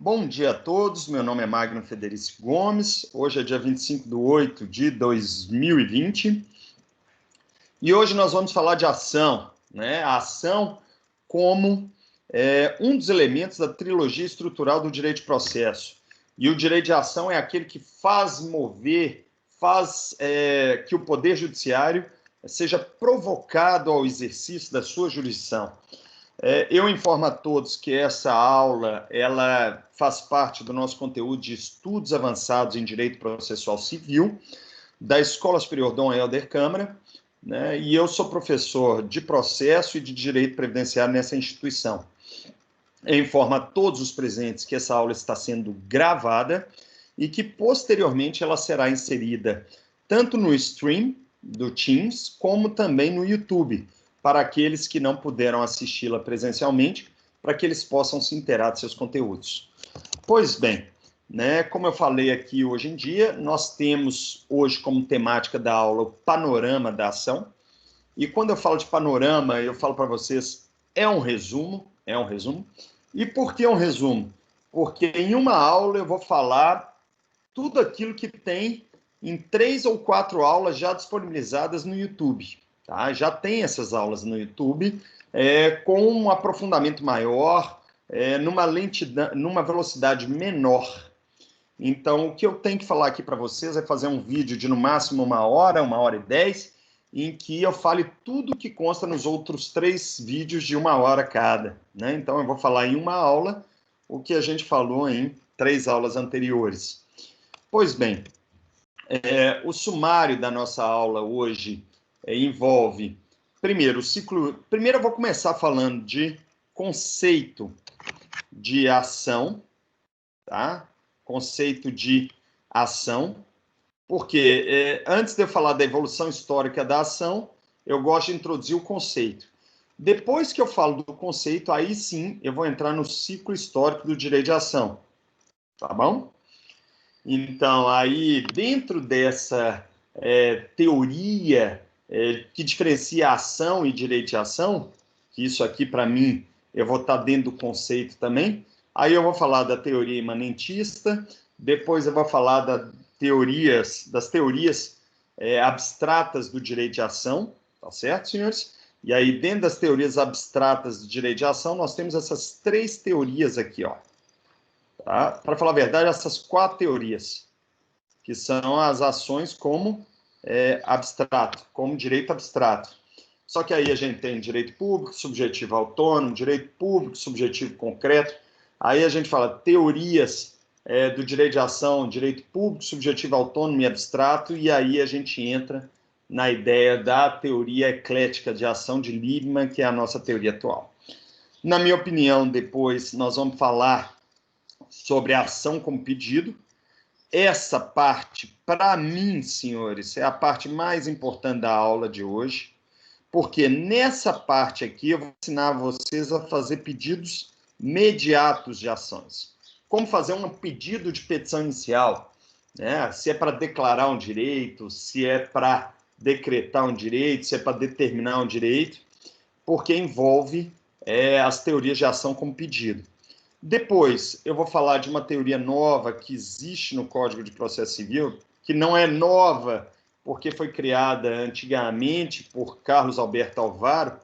Bom dia a todos, meu nome é Magno Federici Gomes, hoje é dia 25/8/2020 e hoje nós vamos falar de ação, né? A ação como um dos elementos da trilogia estrutural do direito de processo. E o direito de ação é aquele que faz mover, faz que o Poder Judiciário seja provocado ao exercício da sua jurisdição. Eu informo a todos que essa aula ela faz parte do nosso conteúdo de estudos avançados em Direito Processual Civil, da Escola Superior Dom Helder Câmara, né? E eu sou professor de processo e de direito previdenciário nessa instituição. Eu informo a todos os presentes que essa aula está sendo gravada e que posteriormente ela será inserida tanto no stream do Teams como também no YouTube, para aqueles que não puderam assisti-la presencialmente, para que eles possam se inteirar de seus conteúdos. Pois bem, né, como eu falei aqui hoje em dia, nós temos hoje como temática da aula o panorama da ação. E quando eu falo de panorama, eu falo para vocês, é um resumo. E por que um resumo? Porque em uma aula eu vou falar tudo aquilo que tem em 3 ou 4 aulas já disponibilizadas no YouTube. Tá? Já tem essas aulas no YouTube, com um aprofundamento maior, numa velocidade menor. Então, o que eu tenho que falar aqui para vocês é fazer um vídeo de no máximo 1 hora e 10, em que eu fale tudo que consta nos outros 3 vídeos de 1 hora cada. Né? Então, eu vou falar em uma aula o que a gente falou em 3 aulas anteriores. Pois bem, o sumário da nossa aula hoje envolve, primeiro, o ciclo... Primeiro eu vou começar falando de conceito de ação, tá? Conceito de ação, porque antes de eu falar da evolução histórica da ação, eu gosto de introduzir o conceito. Depois que eu falo do conceito, aí sim eu vou entrar no ciclo histórico do direito de ação, tá bom? Então, aí, dentro dessa teoria que diferencia ação e direito de ação, que isso aqui, para mim, eu vou estar dentro do conceito também, aí eu vou falar da teoria imanentista, depois eu vou falar das teorias abstratas do direito de ação, tá certo, senhores? E aí, dentro das teorias abstratas do direito de ação, nós temos essas 3 teorias aqui, ó. Tá? Para falar a verdade, essas 4 teorias, que são as ações como abstrato, como direito abstrato. Só que aí a gente tem direito público, subjetivo autônomo, direito público, subjetivo concreto. Aí a gente fala teorias do direito de ação, direito público, subjetivo autônomo e abstrato, e aí a gente entra na ideia da teoria eclética de ação de Liebman, que é a nossa teoria atual. Na minha opinião, depois nós vamos falar sobre a ação como pedido. Essa parte, para mim, senhores, é a parte mais importante da aula de hoje, porque nessa parte aqui eu vou ensinar vocês a fazer pedidos imediatos de ações. Como fazer um pedido de petição inicial, né? Se é para declarar um direito, se é para decretar um direito, se é para determinar um direito, porque envolve as teorias de ação como pedido. Depois, eu vou falar de uma teoria nova que existe no Código de Processo Civil, que não é nova, porque foi criada antigamente por Carlos Alberto Alvaro,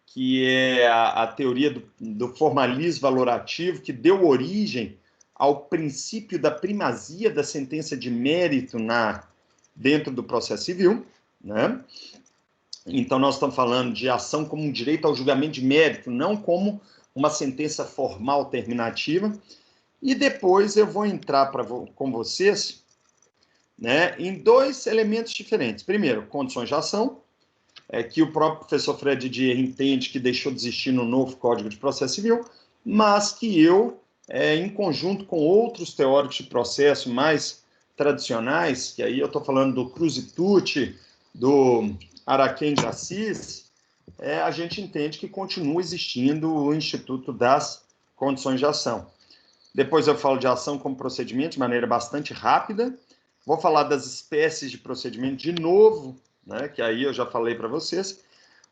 que é a teoria do formalismo valorativo, que deu origem ao princípio da primazia da sentença de mérito dentro do processo civil, né? Então, nós estamos falando de ação como um direito ao julgamento de mérito, não como uma sentença formal terminativa. E depois eu vou entrar com vocês, né, em 2 elementos diferentes. Primeiro, condições de ação, que o próprio professor Fred Dier entende que deixou de existir no novo Código de Processo Civil, mas que eu, em conjunto com outros teóricos de processo mais tradicionais, que aí eu estou falando do Cruz e Tucci, do Araquém de Assis, a gente entende que continua existindo o Instituto das Condições de Ação. Depois eu falo de ação como procedimento de maneira bastante rápida. Vou falar das espécies de procedimento de novo, né, que aí eu já falei para vocês.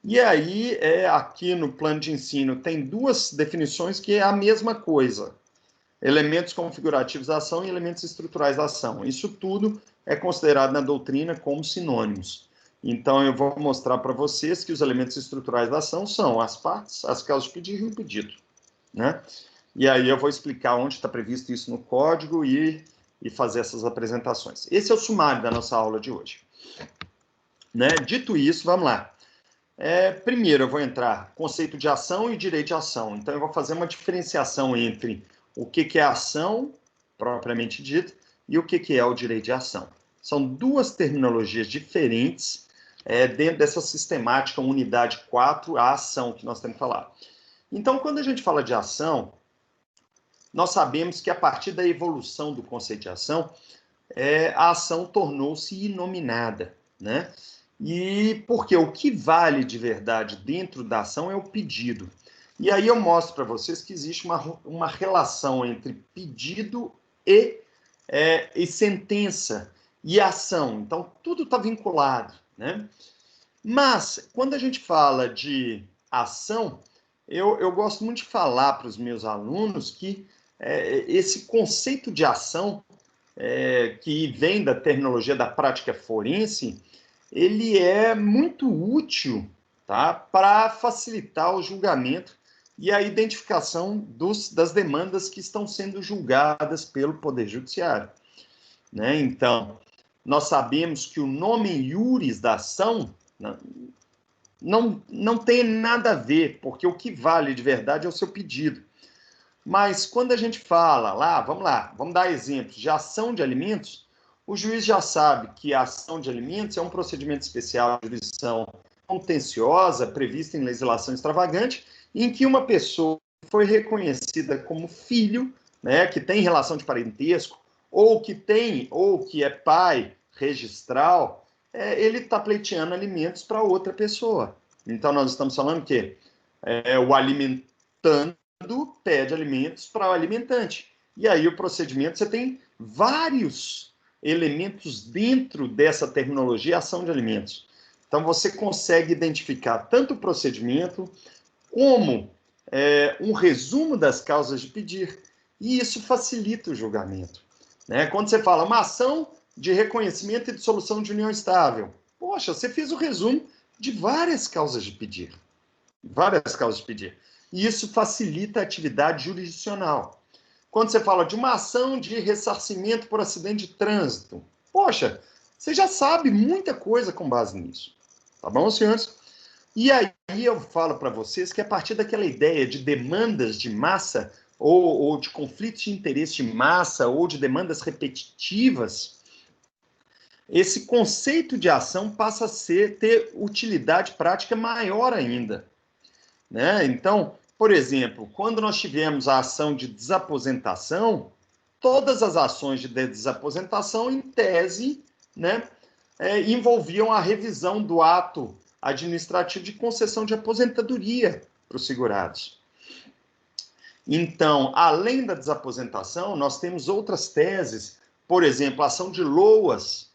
E aí, aqui no plano de ensino, tem 2 definições que é a mesma coisa. elementos configurativos da ação e elementos estruturais da ação. Isso tudo é considerado na doutrina como sinônimos. Então, eu vou mostrar para vocês que os elementos estruturais da ação são as partes, as causas de pedido e o pedido, né? E aí eu vou explicar onde está previsto isso no código e fazer essas apresentações. Esse é o sumário da nossa aula de hoje. Né? Dito isso, vamos lá. Primeiro, eu vou entrar conceito de ação e direito de ação. Então, eu vou fazer uma diferenciação entre o que é ação, propriamente dita, e o que é o direito de ação. São duas terminologias diferentes dentro dessa sistemática unidade 4, a ação que nós temos que falar. Então, quando a gente fala de ação, nós sabemos que a partir da evolução do conceito de ação, a ação tornou-se inominada, né? E porque o que vale de verdade dentro da ação é o pedido. E aí eu mostro para vocês que existe uma relação entre pedido e sentença e ação. Então, tudo está vinculado, né? Mas, quando a gente fala de ação, eu gosto muito de falar para os meus alunos que esse conceito de ação, que vem da terminologia da prática forense, ele é muito útil, tá, para facilitar o julgamento e a identificação das demandas que estão sendo julgadas pelo Poder Judiciário, né? Então, nós sabemos que o nome iuris da ação não tem nada a ver, porque o que vale de verdade é o seu pedido. Mas quando a gente fala, vamos dar exemplos de ação de alimentos, o juiz já sabe que a ação de alimentos é um procedimento especial de jurisdição contenciosa, previsto em legislação extravagante, em que uma pessoa foi reconhecida como filho, né, que tem relação de parentesco, ou que é pai registral, ele está pleiteando alimentos para outra pessoa. Então, nós estamos falando que o alimentando pede alimentos para o alimentante. E aí o procedimento, você tem vários elementos dentro dessa terminologia, ação de alimentos. Então, você consegue identificar tanto o procedimento como um resumo das causas de pedir, e isso facilita o julgamento, né? Quando você fala uma ação de reconhecimento e dissolução de união estável, poxa, você fez o resumo de várias causas de pedir. Várias causas de pedir. E isso facilita a atividade jurisdicional. Quando você fala de uma ação de ressarcimento por acidente de trânsito, poxa, você já sabe muita coisa com base nisso. Tá bom, senhores? E aí eu falo para vocês que a partir daquela ideia de demandas de massa, ou de conflitos de interesse de massa, ou de demandas repetitivas, esse conceito de ação passa a ter utilidade prática maior ainda, né? Então, por exemplo, quando nós tivemos a ação de desaposentação, todas as ações de desaposentação, em tese, né, envolviam a revisão do ato administrativo de concessão de aposentadoria para os segurados. Então, além da desaposentação, nós temos outras teses, por exemplo, a ação de LOAS,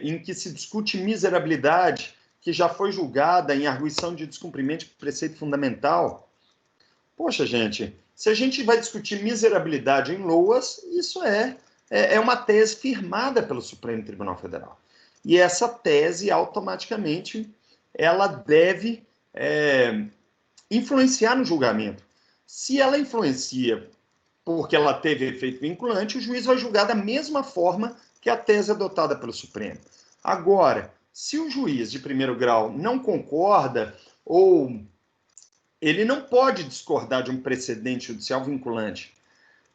em que se discute miserabilidade, que já foi julgada em arguição de descumprimento de preceito fundamental. Poxa, gente, se a gente vai discutir miserabilidade em LOAS, isso é uma tese firmada pelo Supremo Tribunal Federal. E essa tese, automaticamente, ela deve influenciar no julgamento. Se ela influencia porque ela teve efeito vinculante, o juiz vai julgar da mesma forma que a tese adotada pelo Supremo. Agora, se o juiz de primeiro grau não concorda, ou ele não pode discordar de um precedente judicial vinculante,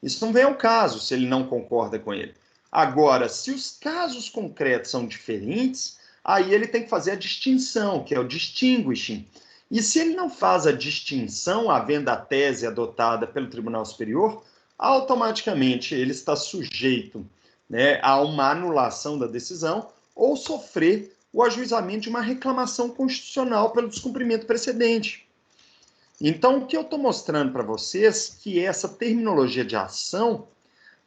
isso não vem ao caso se ele não concorda com ele. Agora, se os casos concretos são diferentes, aí ele tem que fazer a distinção, que é o distinguishing. E se ele não faz a distinção, havendo a tese adotada pelo Tribunal Superior, automaticamente ele está sujeito, né, a uma anulação da decisão ou sofrer o ajuizamento de uma reclamação constitucional pelo descumprimento precedente. Então, o que eu estou mostrando para vocês é que essa terminologia de ação,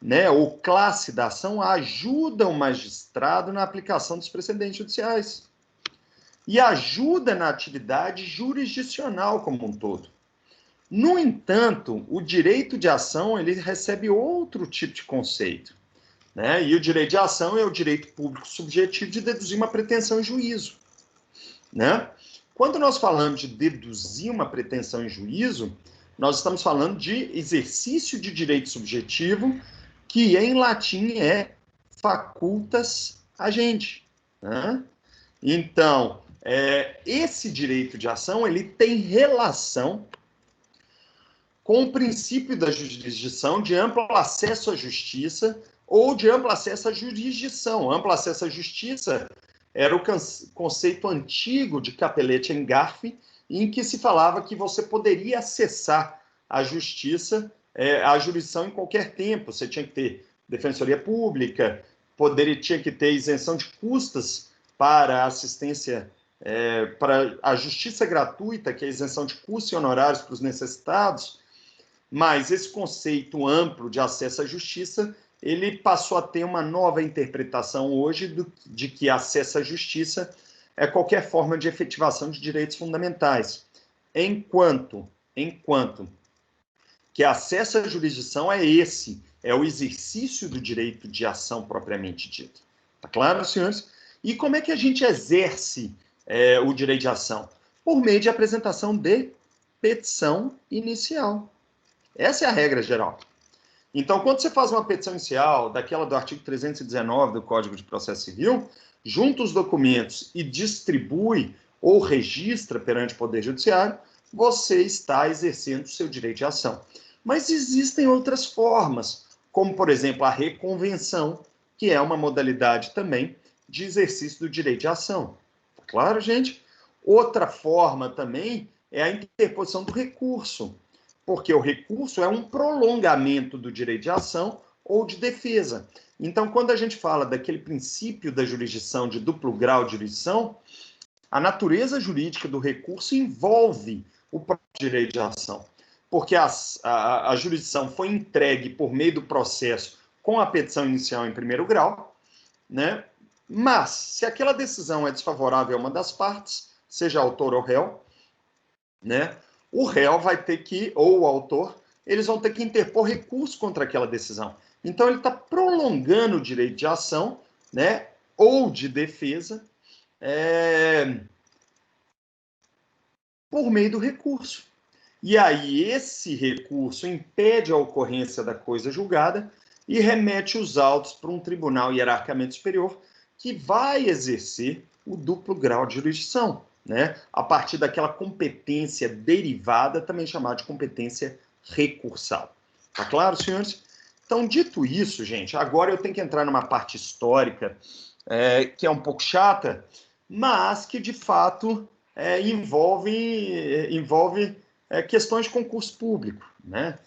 né, ou classe da ação, ajuda o magistrado na aplicação dos precedentes judiciais e ajuda na atividade jurisdicional como um todo. No entanto, o direito de ação ele recebe outro tipo de conceito, né? E o direito de ação é o direito público subjetivo de deduzir uma pretensão em juízo, né? Quando nós falamos de deduzir uma pretensão em juízo, nós estamos falando de exercício de direito subjetivo, que em latim é facultas agenti, né? Então, esse direito de ação ele tem relação com o princípio da jurisdição de amplo acesso à justiça ou de amplo acesso à jurisdição. Amplo acesso à justiça era o conceito antigo de Capelletti e Garfi, em que se falava que você poderia acessar a justiça, a jurisdição em qualquer tempo. Você tinha que ter defensoria pública, tinha que ter isenção de custas para assistência, para a justiça gratuita, que é a isenção de custos e honorários para os necessitados. Mas esse conceito amplo de acesso à justiça, ele passou a ter uma nova interpretação hoje de que acesso à justiça é qualquer forma de efetivação de direitos fundamentais, enquanto que acesso à jurisdição é o exercício do direito de ação propriamente dito. Tá claro, senhores? E como é que a gente exerce o direito de ação? Por meio de apresentação de petição inicial. Essa é a regra geral. Então, quando você faz uma petição inicial, daquela do artigo 319 do Código de Processo Civil, junta os documentos e distribui ou registra perante o Poder Judiciário, você está exercendo o seu direito de ação. Mas existem outras formas, como, por exemplo, a reconvenção, que é uma modalidade também de exercício do direito de ação. Tá claro, gente? Outra forma também é a interposição do recurso, porque o recurso é um prolongamento do direito de ação ou de defesa. Então, quando a gente fala daquele princípio da jurisdição, de duplo grau de jurisdição, a natureza jurídica do recurso envolve o próprio direito de ação, porque a jurisdição foi entregue por meio do processo com a petição inicial em primeiro grau, né? Mas, se aquela decisão é desfavorável a uma das partes, seja autor ou réu, né? O réu vai ter que, ou o autor, eles vão ter que interpor recurso contra aquela decisão. Então, ele está prolongando o direito de ação, né, ou de defesa, por meio do recurso. E aí, esse recurso impede a ocorrência da coisa julgada e remete os autos para um tribunal hierarquicamente superior, que vai exercer o duplo grau de jurisdição, né? A partir daquela competência derivada, também chamada de competência recursal. Tá claro, senhores? Então, dito isso, gente, agora eu tenho que entrar numa parte histórica, que é um pouco chata, mas que, de fato, envolve questões de concurso público, né?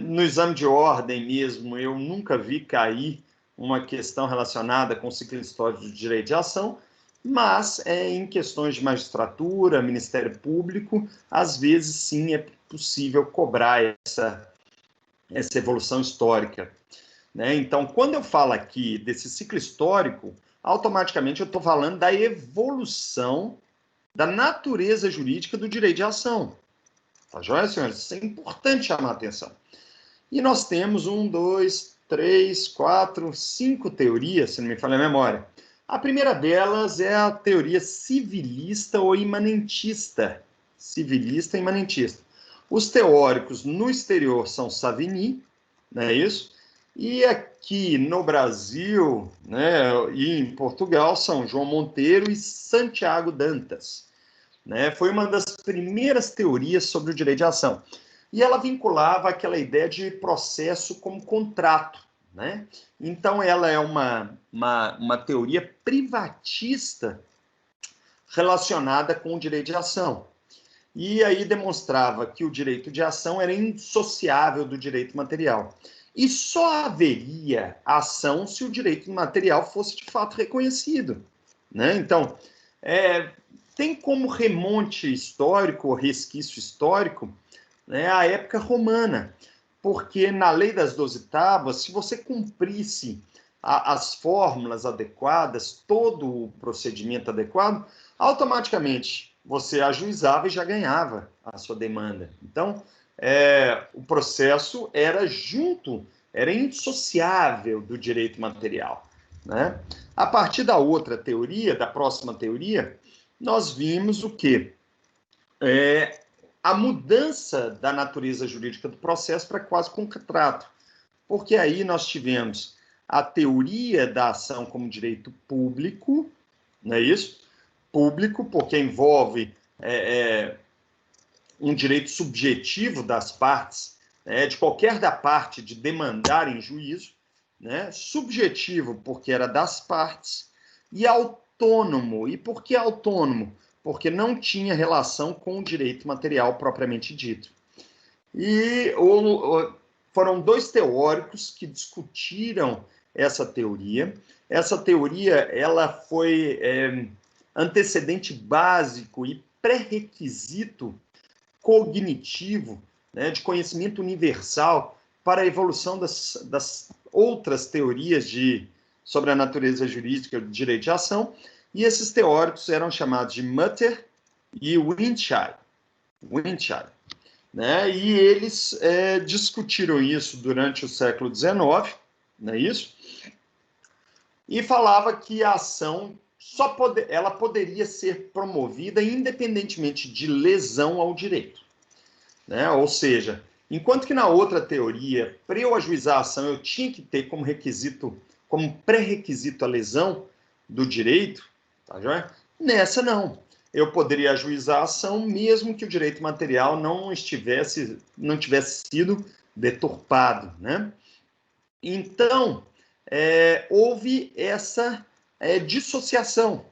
No exame de ordem mesmo, eu nunca vi cair uma questão relacionada com o ciclo histórico do direito de ação, mas em questões de magistratura, Ministério Público, às vezes sim é possível cobrar essa evolução histórica, né? Então, quando eu falo aqui desse ciclo histórico, automaticamente eu estou falando da evolução da natureza jurídica do direito de ação. Tá joia, senhores? Isso é importante chamar a atenção. E nós temos 5 teorias, se não me falha a memória. A primeira delas é a teoria civilista ou imanentista. Civilista e imanentista. Os teóricos no exterior são Savigny, não é isso? E aqui no Brasil, né, e em Portugal, são João Monteiro e Santiago Dantas, né? Foi uma das primeiras teorias sobre o direito de ação. E ela vinculava aquela ideia de processo como contrato, né? Então, ela é uma teoria privatista relacionada com o direito de ação. E aí demonstrava que o direito de ação era indissociável do direito material. E só haveria ação se o direito material fosse de fato reconhecido, né? Então, tem como remonte histórico, ou resquício histórico, né, a época romana, porque na lei das 12 tábuas, se você cumprisse as fórmulas adequadas, todo o procedimento adequado, automaticamente você ajuizava e já ganhava a sua demanda. Então, o processo era junto, era indissociável do direito material, né? A partir da outra teoria, da próxima teoria, nós vimos o quê? A mudança da natureza jurídica do processo para quase contrato, porque aí nós tivemos a teoria da ação como direito público, não é isso? Público, porque envolve um direito subjetivo das partes, de qualquer da parte de demandar em juízo, né? Subjetivo, porque era das partes, e autônomo. E por que autônomo? Porque não tinha relação com o direito material propriamente dito. E foram dois teóricos que discutiram essa teoria. Essa teoria ela foi antecedente básico e pré-requisito cognitivo, né, de conhecimento universal para a evolução das outras teorias sobre a natureza jurídica do direito de ação, e esses teóricos eram chamados de Mutter e Winshire, né, e eles discutiram isso durante o século XIX, não é isso? E falava que a ação ela poderia ser promovida independentemente de lesão ao direito, né? Ou seja, enquanto que na outra teoria, para eu ajuizar a ação, eu tinha que ter como requisito, como pré-requisito a lesão do direito, tá joia? Nessa não. Eu poderia ajuizar a ação mesmo que o direito material não tivesse sido deturpado, né? Então, houve essa dissociação,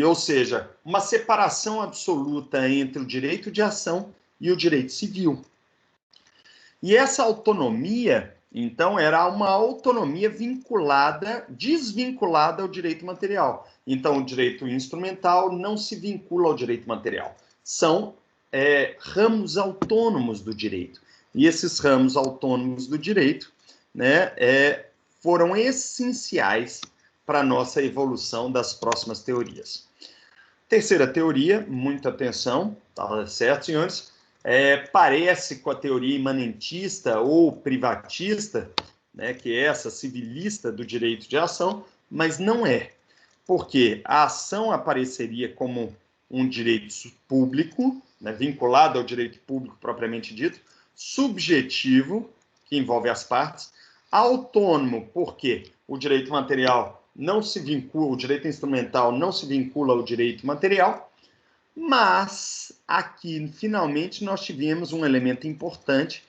ou seja, uma separação absoluta entre o direito de ação e o direito civil. E essa autonomia, então, era uma autonomia desvinculada ao direito material. Então, o direito instrumental não se vincula ao direito material. São ramos autônomos do direito. E esses ramos autônomos do direito, né, foram essenciais para a nossa evolução das próximas teorias. Terceira teoria, muita atenção, tá certo, senhores? Parece com a teoria imanentista ou privatista, né, que é essa civilista do direito de ação, mas não é. Porque a ação apareceria como um direito público, né, vinculado ao direito público propriamente dito, subjetivo, que envolve as partes, autônomo, porque o direito material não se vincula, o direito instrumental não se vincula ao direito material, mas aqui, finalmente, nós tivemos um elemento importante,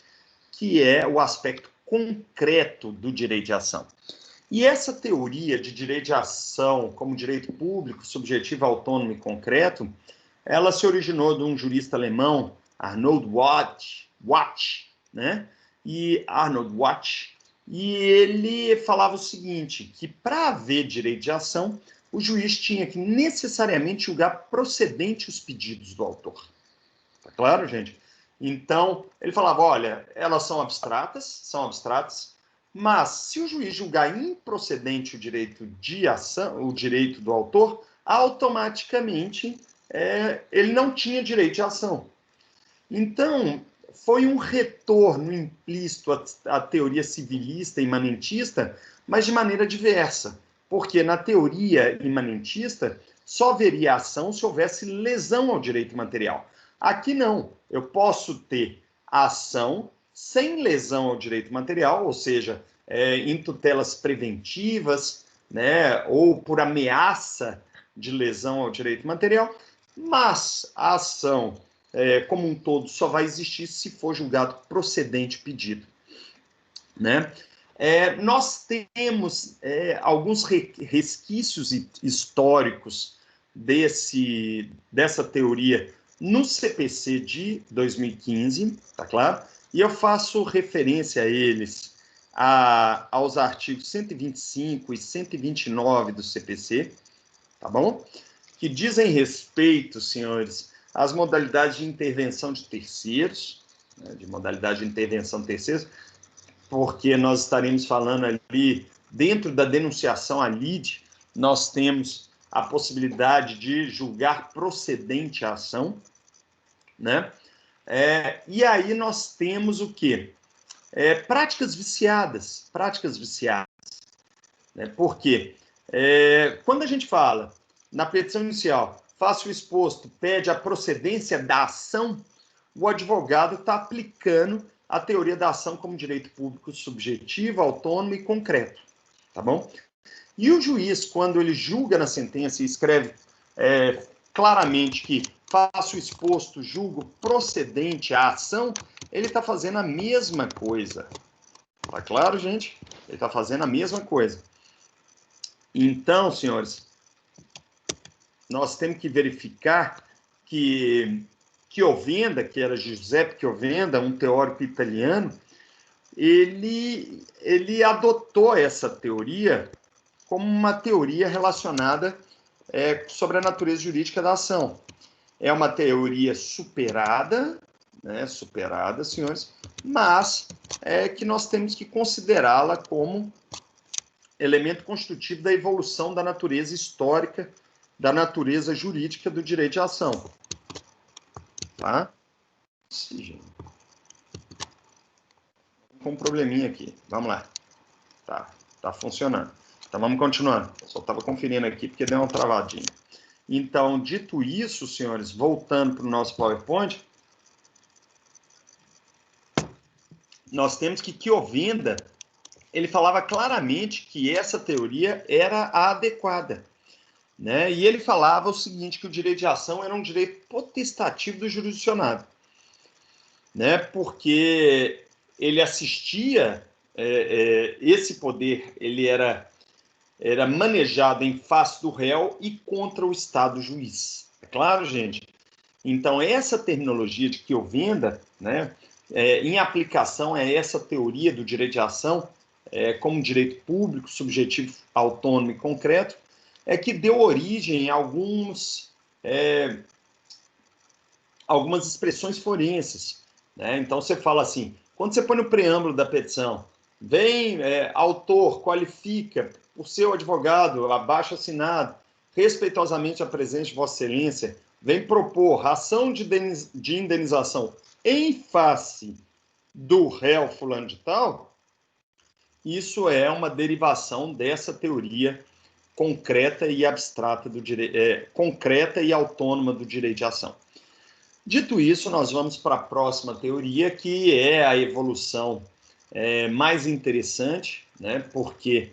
que é o aspecto concreto do direito de ação. E essa teoria de direito de ação como direito público, subjetivo, autônomo e concreto, ela se originou de um jurista alemão, Arnold Watt, né? E Arnold Watt, e ele falava o seguinte, que para haver direito de ação, o juiz tinha que necessariamente julgar procedente os pedidos do autor. Tá claro, gente? Então, ele falava, olha, elas são abstratas, mas se o juiz julgar improcedente o direito de ação, o direito do autor, automaticamente ele não tinha direito de ação. Então, foi um retorno implícito à teoria civilista e imanentista, mas de maneira diversa, porque na teoria imanentista só haveria ação se houvesse lesão ao direito material. Aqui não, eu posso ter ação sem lesão ao direito material, ou seja, em tutelas preventivas, né, ou por ameaça de lesão ao direito material, mas a ação como um todo só vai existir se for julgado procedente o pedido, né? Nós temos alguns resquícios históricos dessa teoria no CPC de 2015, tá claro? E eu faço referência a eles aos artigos 125 e 129 do CPC, tá bom? Que dizem respeito, senhores, às modalidades de intervenção de terceiros, né, porque nós estaremos falando ali, dentro da denunciação à lide, nós temos a possibilidade de julgar procedente a ação, né? E aí nós temos o quê? Práticas viciadas. Práticas viciadas. Né? Por quê? Quando a gente fala na petição inicial, faça o exposto, pede a procedência da ação, o advogado está aplicando a teoria da ação como direito público subjetivo, autônomo e concreto. Tá bom? E o juiz, quando ele julga na sentença e escreve claramente que faço exposto, julgo procedente à ação, ele está fazendo a mesma coisa. Tá claro, gente? Ele está fazendo a mesma coisa. Então, senhores, nós temos que verificar que Chiovenda, que era Giuseppe Chiovenda, um teórico italiano, ele adotou essa teoria como uma teoria relacionada sobre a natureza jurídica da ação. É uma teoria superada, né, superada, senhores, mas que nós temos que considerá-la como elemento constitutivo da evolução da natureza histórica, da natureza jurídica do direito de ação. Tá? Com um probleminha aqui. Vamos lá. Tá funcionando. Então, vamos continuando. Só estava conferindo aqui porque deu uma travadinha. Então, dito isso, senhores, voltando para o nosso PowerPoint, nós temos que Chiovenda, ele falava claramente que essa teoria era a adequada. Né? E ele falava o seguinte, que o direito de ação era um direito potestativo do jurisdicionado. Né? Porque ele assistia, esse poder, ele era manejado em face do réu e contra o Estado juiz. É claro, gente? Então, essa terminologia de Chiovenda, né, em aplicação a essa teoria do direito de ação, como direito público, subjetivo, autônomo e concreto, que deu origem a algumas expressões forenses. Né? Então, você fala assim, quando você põe no preâmbulo da petição, vem autor, qualifica por seu advogado, abaixo assinado, respeitosamente a presença de Vossa Excelência, vem propor ação de indenização em face do réu fulano de tal, isso é uma derivação dessa teoria concreta e abstrata do direito, concreta e autônoma do direito de ação. Dito isso, nós vamos para a próxima teoria, que é a evolução mais interessante, né, porque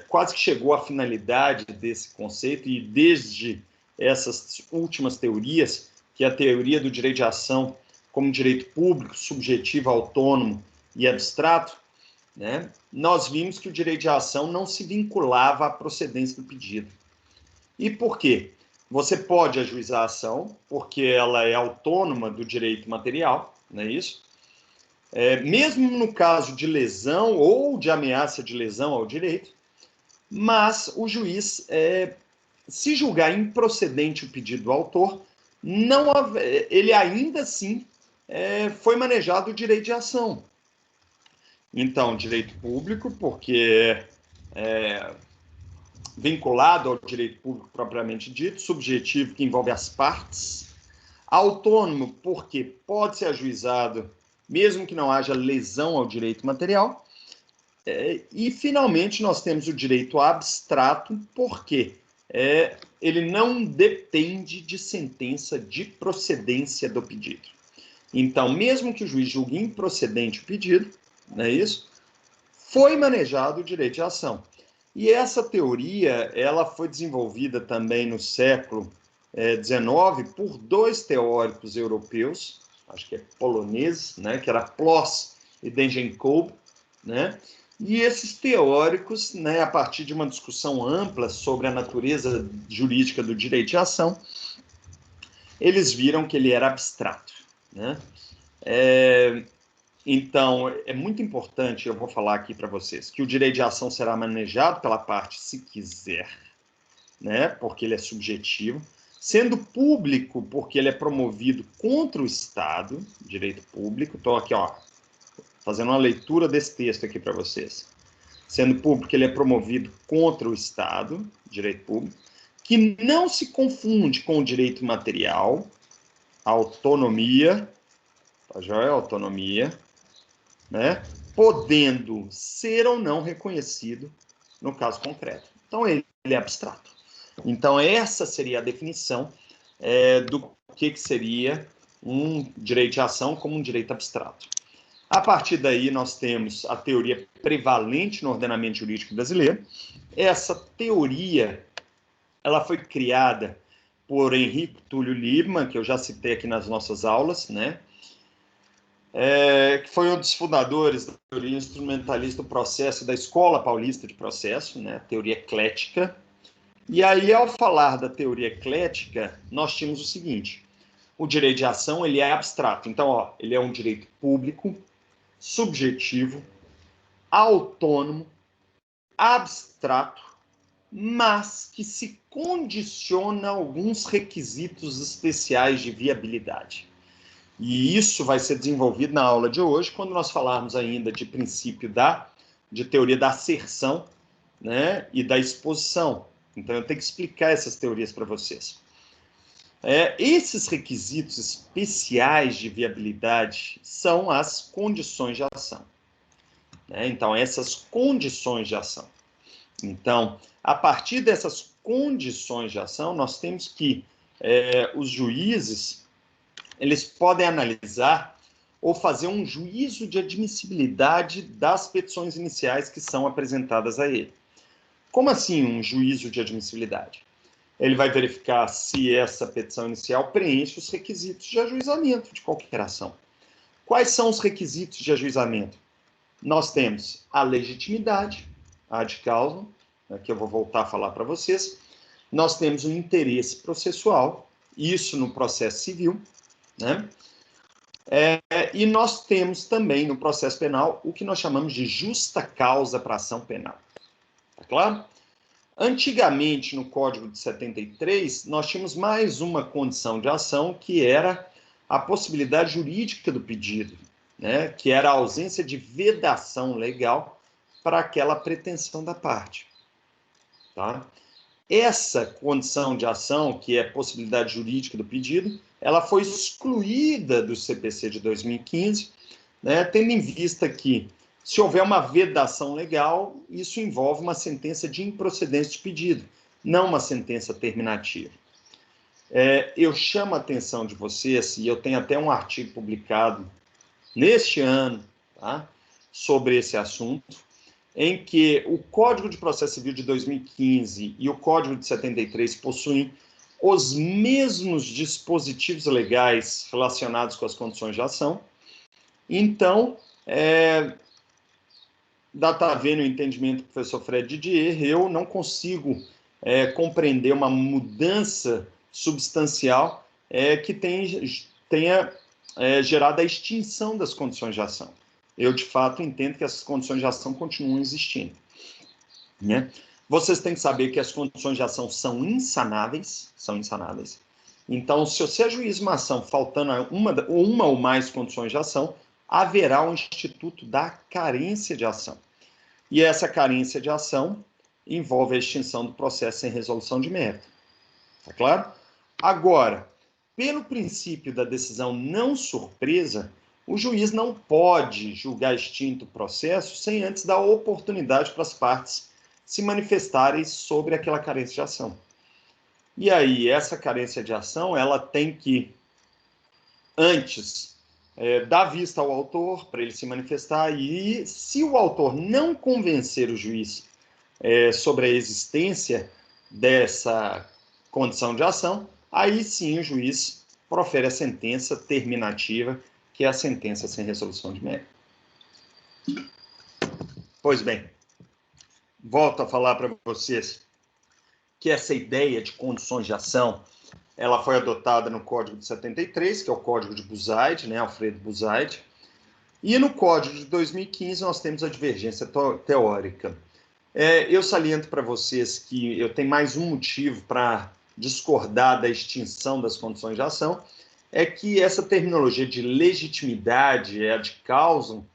quase que chegou à finalidade desse conceito, e desde essas últimas teorias, que é a teoria do direito de ação como direito público, subjetivo, autônomo e abstrato, né, nós vimos que o direito de ação não se vinculava à procedência do pedido. E por quê? Você pode ajuizar a ação, porque ela é autônoma do direito material, não é isso? Mesmo no caso de lesão ou de ameaça de lesão ao direito, mas o juiz, se julgar improcedente o pedido do autor, ele ainda assim foi manejado o direito de ação. Então, direito público, porque vinculado ao direito público propriamente dito, subjetivo, que envolve as partes, autônomo, porque pode ser ajuizado mesmo que não haja lesão ao direito material, e, finalmente, nós temos o direito abstrato, porque ele não depende de sentença de procedência do pedido. Então, mesmo que o juiz julgue improcedente o pedido, não é isso? Foi manejado o direito de ação. E essa teoria, ela foi desenvolvida também no século XIX por dois teóricos europeus, acho que poloneses, né, que era Ploss e Degenkolb, né? E esses teóricos, né, a partir de uma discussão ampla sobre a natureza jurídica do direito de ação, eles viram que ele era abstrato, né? Então, é muito importante, eu vou falar aqui para vocês, que o direito de ação será manejado pela parte se quiser, né, porque ele é subjetivo, sendo público, porque ele é promovido contra o Estado, direito público. Estou aqui, fazendo uma leitura desse texto aqui para vocês. Sendo público, ele é promovido contra o Estado, direito público, que não se confunde com o direito material, a autonomia, tá joia? Autonomia, né? Podendo ser ou não reconhecido no caso concreto. Então, ele é abstrato. Então, essa seria a definição do que seria um direito de ação como um direito abstrato. A partir daí, nós temos a teoria prevalente no ordenamento jurídico brasileiro. Essa teoria, ela foi criada por Henrique Túlio Liebmann, que eu já citei aqui nas nossas aulas, né? Que foi um dos fundadores da teoria instrumentalista do processo, da Escola Paulista de Processo, né? Teoria eclética. E aí, ao falar da teoria eclética, nós tínhamos o seguinte: o direito de ação ele é abstrato. Então, ó, ele é um direito público, subjetivo, autônomo, abstrato, mas que se condiciona a alguns requisitos especiais de viabilidade. E isso vai ser desenvolvido na aula de hoje, quando nós falarmos ainda de princípio de teoria da asserção, né, e da exposição. Então, eu tenho que explicar essas teorias para vocês. Esses requisitos especiais de viabilidade são as condições de ação. Né? Então, essas condições de ação. Então, a partir dessas condições de ação, nós temos que os juízes eles podem analisar ou fazer um juízo de admissibilidade das petições iniciais que são apresentadas a ele. Como assim um juízo de admissibilidade? Ele vai verificar se essa petição inicial preenche os requisitos de ajuizamento de qualquer ação. Quais são os requisitos de ajuizamento? Nós temos a legitimidade, a ad causa, que eu vou voltar a falar para vocês. Nós temos o interesse processual, isso no processo civil, né? E nós temos também no processo penal o que nós chamamos de justa causa para ação penal. Tá claro? Antigamente, no Código de 73, nós tínhamos mais uma condição de ação que era a possibilidade jurídica do pedido, né? Que era a ausência de vedação legal para aquela pretensão da parte. Tá? Essa condição de ação, que é possibilidade jurídica do pedido, ela foi excluída do CPC de 2015, né, tendo em vista que, se houver uma vedação legal, isso envolve uma sentença de improcedência de pedido, não uma sentença terminativa. Eu chamo a atenção de vocês, e eu tenho até um artigo publicado neste ano, tá, sobre esse assunto, em que o Código de Processo Civil de 2015 e o Código de 73 possuem os mesmos dispositivos legais relacionados com as condições de ação. Então, data vendo o entendimento do professor Fred Didier, eu não consigo compreender uma mudança substancial que tenha gerado a extinção das condições de ação. Eu, de fato, entendo que essas condições de ação continuam existindo. Né? Vocês têm que saber que as condições de ação são insanáveis. Então, se você ajuiza uma ação faltando uma ou mais condições de ação, haverá um instituto da carência de ação. E essa carência de ação envolve a extinção do processo sem resolução de mérito. Tá claro? Agora, pelo princípio da decisão não surpresa, o juiz não pode julgar extinto o processo sem antes dar oportunidade para as partes se manifestarem sobre aquela carência de ação. E aí, essa carência de ação, ela tem que, antes, dar vista ao autor para ele se manifestar, e se o autor não convencer o juiz sobre a existência dessa condição de ação, aí sim o juiz profere a sentença terminativa, que é a sentença sem resolução de mérito. Pois bem, volto a falar para vocês que essa ideia de condições de ação, ela foi adotada no Código de 73, que é o Código de Buzaide, né, Alfredo Buzaide, e no Código de 2015 nós temos a divergência teórica. Eu saliento para vocês que eu tenho mais um motivo para discordar da extinção das condições de ação, é que essa terminologia de legitimidade, ad causam,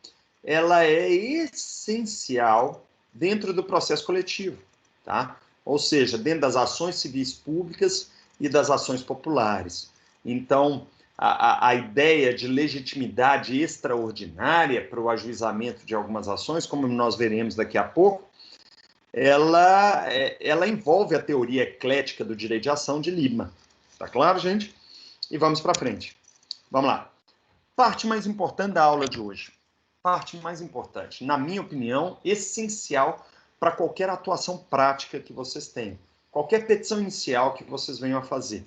ela é essencial dentro do processo coletivo, tá? Ou seja, dentro das ações civis públicas e das ações populares. Então, a ideia de legitimidade extraordinária para o ajuizamento de algumas ações, como nós veremos daqui a pouco, ela envolve a teoria eclética do direito de ação de Liebman. Tá claro, gente? E vamos para frente. Vamos lá. Parte mais importante da aula de hoje. Parte mais importante, na minha opinião, essencial para qualquer atuação prática que vocês tenham. Qualquer petição inicial que vocês venham a fazer.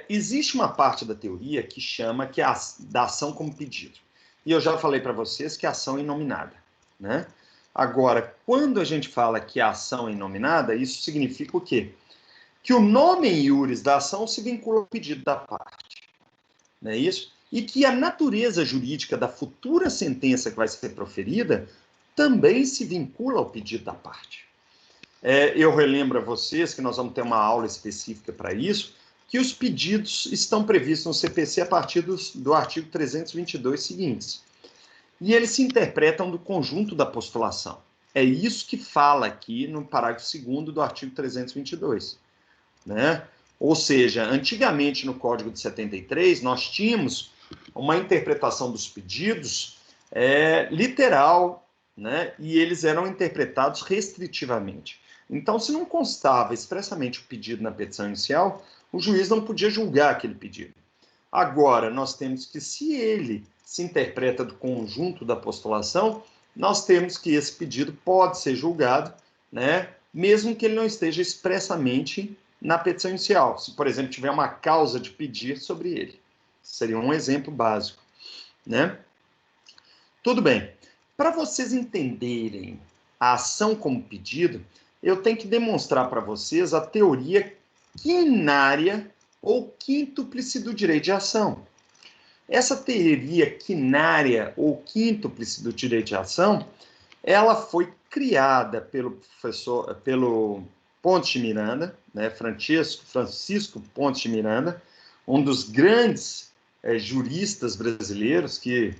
Existe uma parte da teoria que chama da ação como pedido. E eu já falei para vocês que a ação é inominada, né? Agora, quando a gente fala que a ação é inominada, isso significa o quê? Que o nome em iuris da ação se vincula ao pedido da parte. Não é isso? E que a natureza jurídica da futura sentença que vai ser proferida também se vincula ao pedido da parte. Eu relembro a vocês que nós vamos ter uma aula específica para isso, que os pedidos estão previstos no CPC a partir do artigo 322 seguintes. E eles se interpretam do conjunto da postulação. É isso que fala aqui no parágrafo 2º do artigo 322. Né? Ou seja, antigamente no Código de 73, nós tínhamos uma interpretação dos pedidos literal, né? E eles eram interpretados restritivamente. Então, se não constava expressamente o pedido na petição inicial, o juiz não podia julgar aquele pedido. Agora, nós temos que, se ele se interpreta do conjunto da postulação, nós temos que esse pedido pode ser julgado, né, mesmo que ele não esteja expressamente na petição inicial. Se, por exemplo, tiver uma causa de pedir sobre ele. Seria um exemplo básico, né? Tudo bem. Para vocês entenderem a ação como pedido, eu tenho que demonstrar para vocês a teoria quinária ou quíntuplice do direito de ação. Essa teoria quinária ou quíntuplice do direito de ação, ela foi criada pelo Pontes de Miranda, né, Francisco Pontes de Miranda, um dos grandes juristas brasileiros que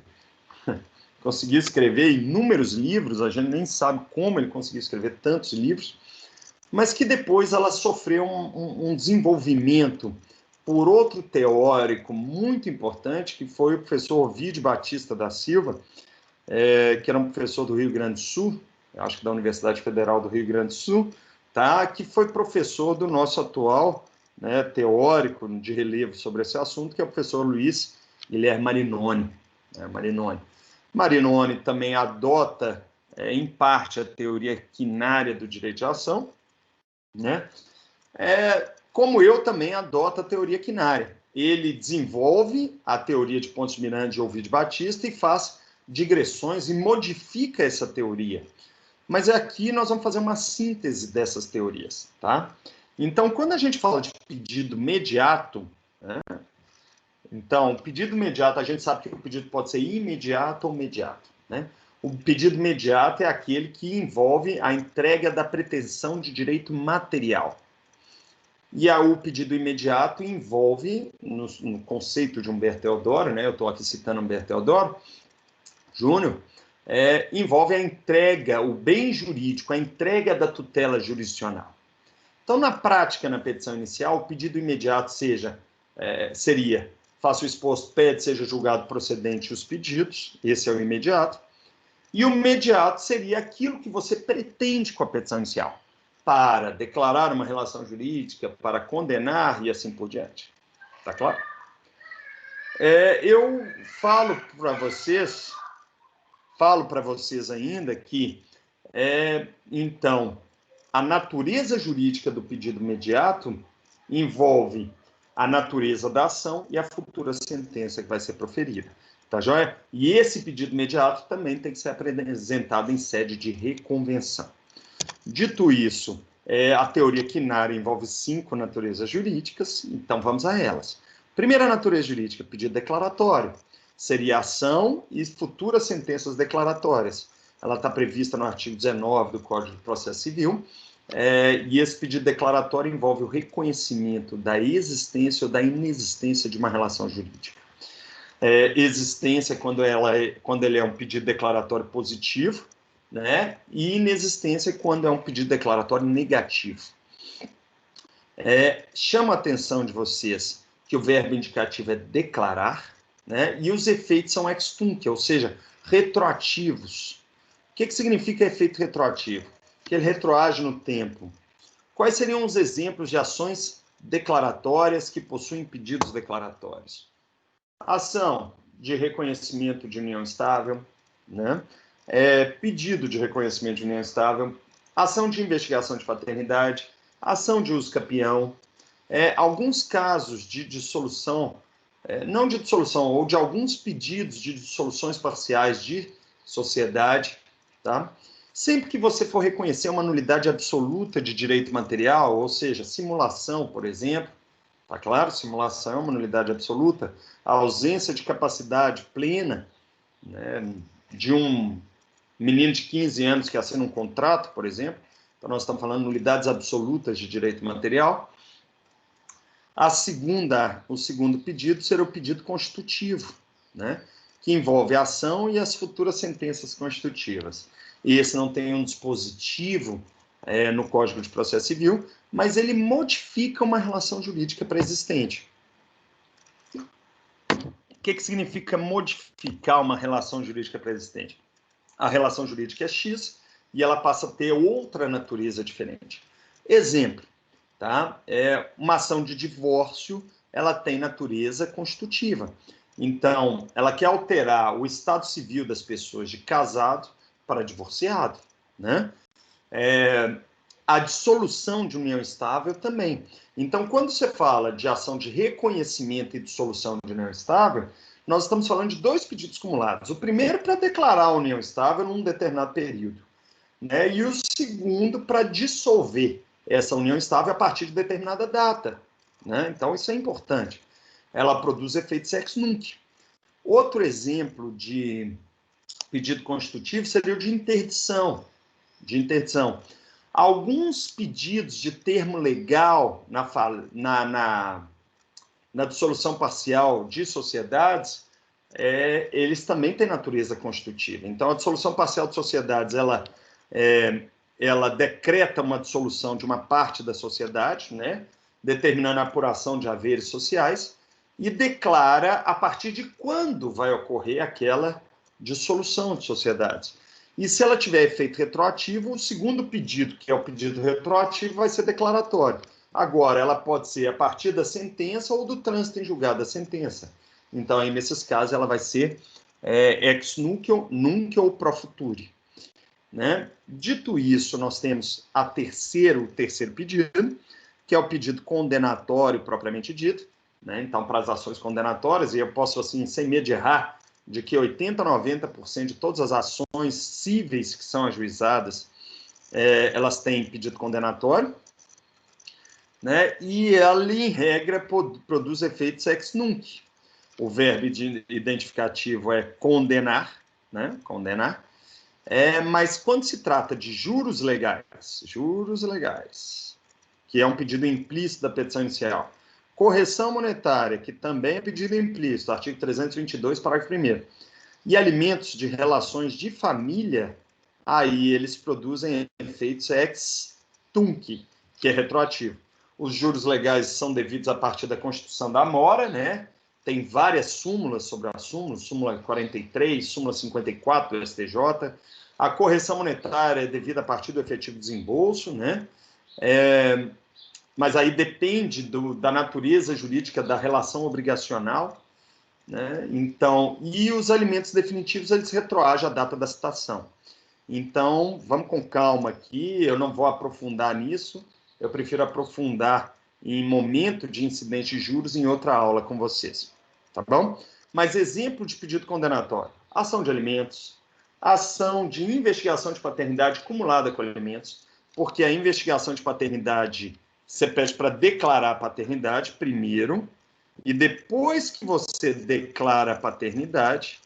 conseguiu escrever inúmeros livros, a gente nem sabe como ele conseguiu escrever tantos livros, mas que depois ela sofreu um desenvolvimento por outro teórico muito importante, que foi o professor Ovídio Batista da Silva, que era um professor do Rio Grande do Sul, acho que da Universidade Federal do Rio Grande do Sul, tá? Que foi professor do nosso atual, né, teórico de relevo sobre esse assunto, que é o professor Luiz Guilherme Marinoni. Marinoni também adota, em parte, a teoria quinária do direito de ação, né? Como eu também adoto a teoria quinária. Ele desenvolve a teoria de Pontes de Miranda e Ovídio Batista e faz digressões e modifica essa teoria. Mas aqui nós vamos fazer uma síntese dessas teorias, tá? Então, quando a gente fala de pedido imediato, né? Então, pedido imediato, a gente sabe que o pedido pode ser imediato ou imediato, né? O pedido imediato é aquele que envolve a entrega da pretensão de direito material. E o pedido imediato envolve, no conceito de Humberto Teodoro, né? Eu estou aqui citando Humberto Teodoro Júnior, envolve a entrega, o bem jurídico, a entrega da tutela jurisdicional. Então, na prática, na petição inicial, o pedido imediato seria, faça o exposto, pede, seja julgado procedente os pedidos, esse é o imediato. E o imediato seria aquilo que você pretende com a petição inicial, para declarar uma relação jurídica, para condenar e assim por diante. Tá claro? Eu falo para vocês ainda que, então, a natureza jurídica do pedido imediato envolve a natureza da ação e a futura sentença que vai ser proferida. Tá joia? E esse pedido imediato também tem que ser apresentado em sede de reconvenção. Dito isso, a teoria quinária envolve 5 naturezas jurídicas, então vamos a elas. Primeira natureza jurídica, pedido declaratório. Seria ação e futuras sentenças declaratórias. Ela está prevista no artigo 19 do Código de Processo Civil, e esse pedido declaratório envolve o reconhecimento da existência ou da inexistência de uma relação jurídica. Existência quando ele é um pedido declaratório positivo, né? E inexistência quando é um pedido declaratório negativo. Chamo a atenção de vocês que o verbo indicativo é declarar, né? E os efeitos são ex tunc, ou seja, retroativos. O que significa efeito retroativo? Que ele retroage no tempo. Quais seriam os exemplos de ações declaratórias que possuem pedidos declaratórios? Ação de reconhecimento de união estável, né? Pedido de reconhecimento de união estável, ação de investigação de paternidade, ação de uso capião, alguns casos de dissolução, não de dissolução, ou de alguns pedidos de dissoluções parciais de sociedade, tá? Sempre que você for reconhecer uma nulidade absoluta de direito material, ou seja, simulação, por exemplo, tá claro? Simulação é uma nulidade absoluta, a ausência de capacidade plena, né, de um menino de 15 anos que assina um contrato, por exemplo, então nós estamos falando de nulidades absolutas de direito material. O segundo pedido será o pedido constitutivo, né, que envolve a ação e as futuras sentenças constitutivas. Esse não tem um dispositivo no Código de Processo Civil, mas ele modifica uma relação jurídica pré-existente. O que significa modificar uma relação jurídica pré-existente? A relação jurídica é X e ela passa a ter outra natureza diferente. Exemplo, tá? Uma ação de divórcio, ela tem natureza constitutiva. Então, ela quer alterar o estado civil das pessoas de casado para divorciado, né? A dissolução de união estável também. Então, quando você fala de ação de reconhecimento e dissolução de união estável, nós estamos falando de dois pedidos cumulados. O primeiro para declarar a união estável num determinado período, né? E o segundo para dissolver essa união estável a partir de determinada data, né? Então, isso é importante. Ela produz efeitos ex nunc. Outro exemplo de pedido constitutivo seria o de interdição. Alguns pedidos de termo legal na dissolução parcial de sociedades, eles também têm natureza constitutiva. Então, a dissolução parcial de sociedades, ela decreta uma dissolução de uma parte da sociedade, né, determinando a apuração de haveres sociais, e declara a partir de quando vai ocorrer aquela dissolução de sociedades. E se ela tiver efeito retroativo, o segundo pedido, que é o pedido retroativo, vai ser declaratório. Agora, ela pode ser a partir da sentença ou do trânsito em julgado da sentença. Então, aí, nesses casos, ela vai ser ex nunc ou pro futuri, né? Dito isso, nós temos o terceiro pedido, que é o pedido condenatório propriamente dito, né? Então, para as ações condenatórias, e eu posso, assim, sem medo de errar, de que 80% a 90% de todas as ações cíveis que são ajuizadas, elas têm pedido condenatório, né? E ela, em regra, produz efeitos ex nunc. O verbo identificativo é condenar, né? Condenar. Mas quando se trata de juros legais, que é um pedido implícito da petição inicial, correção monetária, que também é pedido implícito, artigo 322, parágrafo 1º, e alimentos de relações de família, aí eles produzem efeitos ex tunc, que é retroativo. Os juros legais são devidos a partir da Constituição da Mora, né? Tem várias súmulas sobre o assunto, súmula 43, súmula 54 do STJ. A correção monetária é devida a partir do efetivo desembolso, né? Mas aí depende da natureza jurídica da relação obrigacional, né? Então, e os alimentos definitivos, eles retroagem à data da citação. Então, vamos com calma aqui, eu não vou aprofundar nisso, eu prefiro aprofundar em momento de incidente de juros em outra aula com vocês, tá bom? Mas exemplo de pedido condenatório, ação de alimentos, ação de investigação de paternidade cumulada com alimentos, porque a investigação de paternidade você pede para declarar a paternidade primeiro, e depois que você declara a paternidade,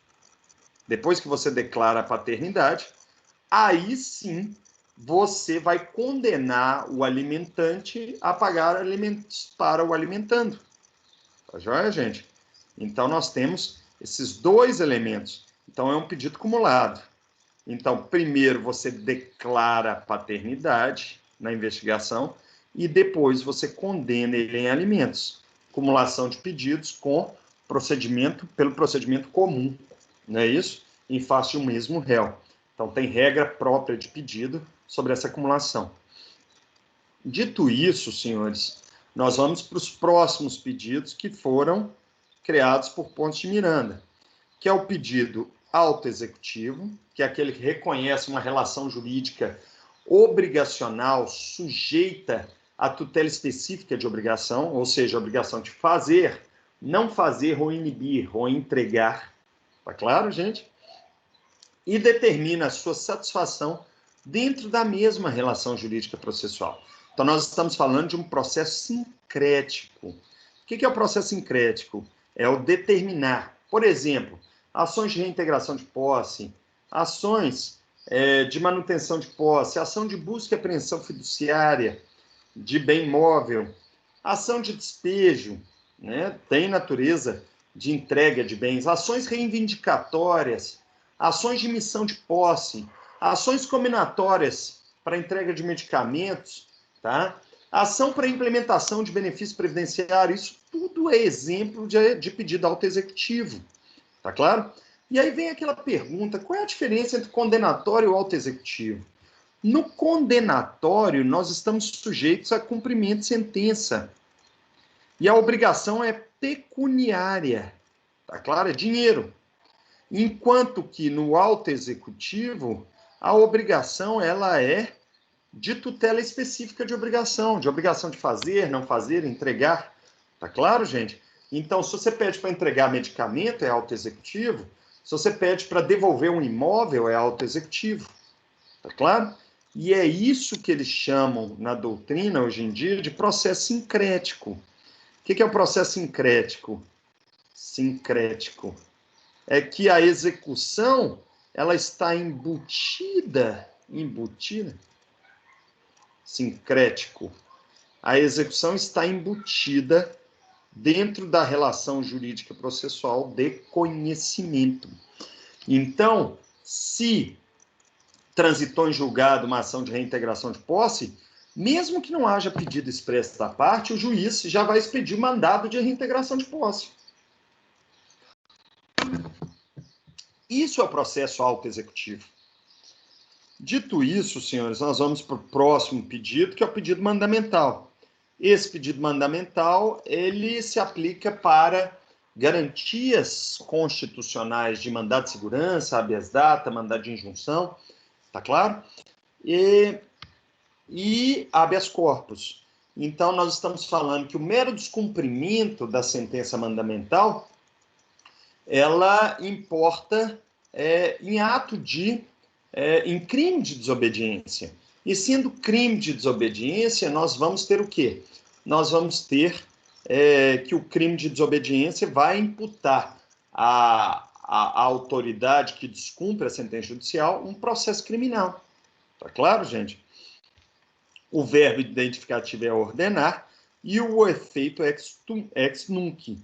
aí sim você vai condenar o alimentante a pagar alimentos para o alimentando. Tá joia, gente? Então, nós temos esses dois elementos. Então, é um pedido cumulado. Então, primeiro você declara a paternidade na investigação e depois você condena ele em alimentos. cumulação de pedidos pelo procedimento comum, não é isso? Em face de um mesmo réu. Então, tem regra própria de pedido sobre essa acumulação. Dito isso, senhores, nós vamos para os próximos pedidos que foram criados por Pontes de Miranda, que é o pedido autoexecutivo, que é aquele que reconhece uma relação jurídica obrigacional sujeita à tutela específica de obrigação, ou seja, a obrigação de fazer, não fazer ou inibir ou entregar. Tá claro, gente? E determina a sua satisfação dentro da mesma relação jurídica processual. Então, nós estamos falando de um processo sincrético. O que é o processo sincrético? É o determinar, por exemplo, ações de reintegração de posse, ações de manutenção de posse, ação de busca e apreensão fiduciária de bem móvel, ação de despejo, né? Tem natureza de entrega de bens, ações reivindicatórias, ações de missão de posse, ações combinatórias para entrega de medicamentos, tá? Ação para implementação de benefício previdenciário, isso tudo é exemplo de pedido autoexecutivo, tá claro? E aí vem aquela pergunta, qual é a diferença entre condenatório e autoexecutivo? No condenatório, nós estamos sujeitos a cumprimento de sentença. E a obrigação é pecuniária, tá claro? É dinheiro. Enquanto que no autoexecutivo, a obrigação ela é de tutela específica de obrigação de fazer, não fazer, entregar. Tá claro, gente? Então, se você pede para entregar medicamento, é autoexecutivo. Se você pede para devolver um imóvel, é autoexecutivo. Tá claro? E é isso que eles chamam na doutrina, hoje em dia, de processo sincrético. O que é o processo sincrético? Sincrético é que a execução ela está embutida, sincrético. A execução está embutida dentro da relação jurídica processual de conhecimento. Então, se transitou em julgado uma ação de reintegração de posse, mesmo que não haja pedido expresso da parte, o juiz já vai expedir mandado de reintegração de posse. Isso é o processo autoexecutivo. Dito isso, senhores, nós vamos para o próximo pedido, que é o pedido mandamental. Esse pedido mandamental, ele se aplica para garantias constitucionais de mandado de segurança, habeas data, mandado de injunção, tá claro? E habeas corpus. Então, nós estamos falando que o mero descumprimento da sentença mandamental, ela importa em ato em crime de desobediência. E sendo crime de desobediência, nós vamos ter o quê? Nós vamos ter que o crime de desobediência vai imputar à autoridade que descumpre a sentença judicial um processo criminal. Tá claro, gente? O verbo identificativo é ordenar e o efeito é ex nunc.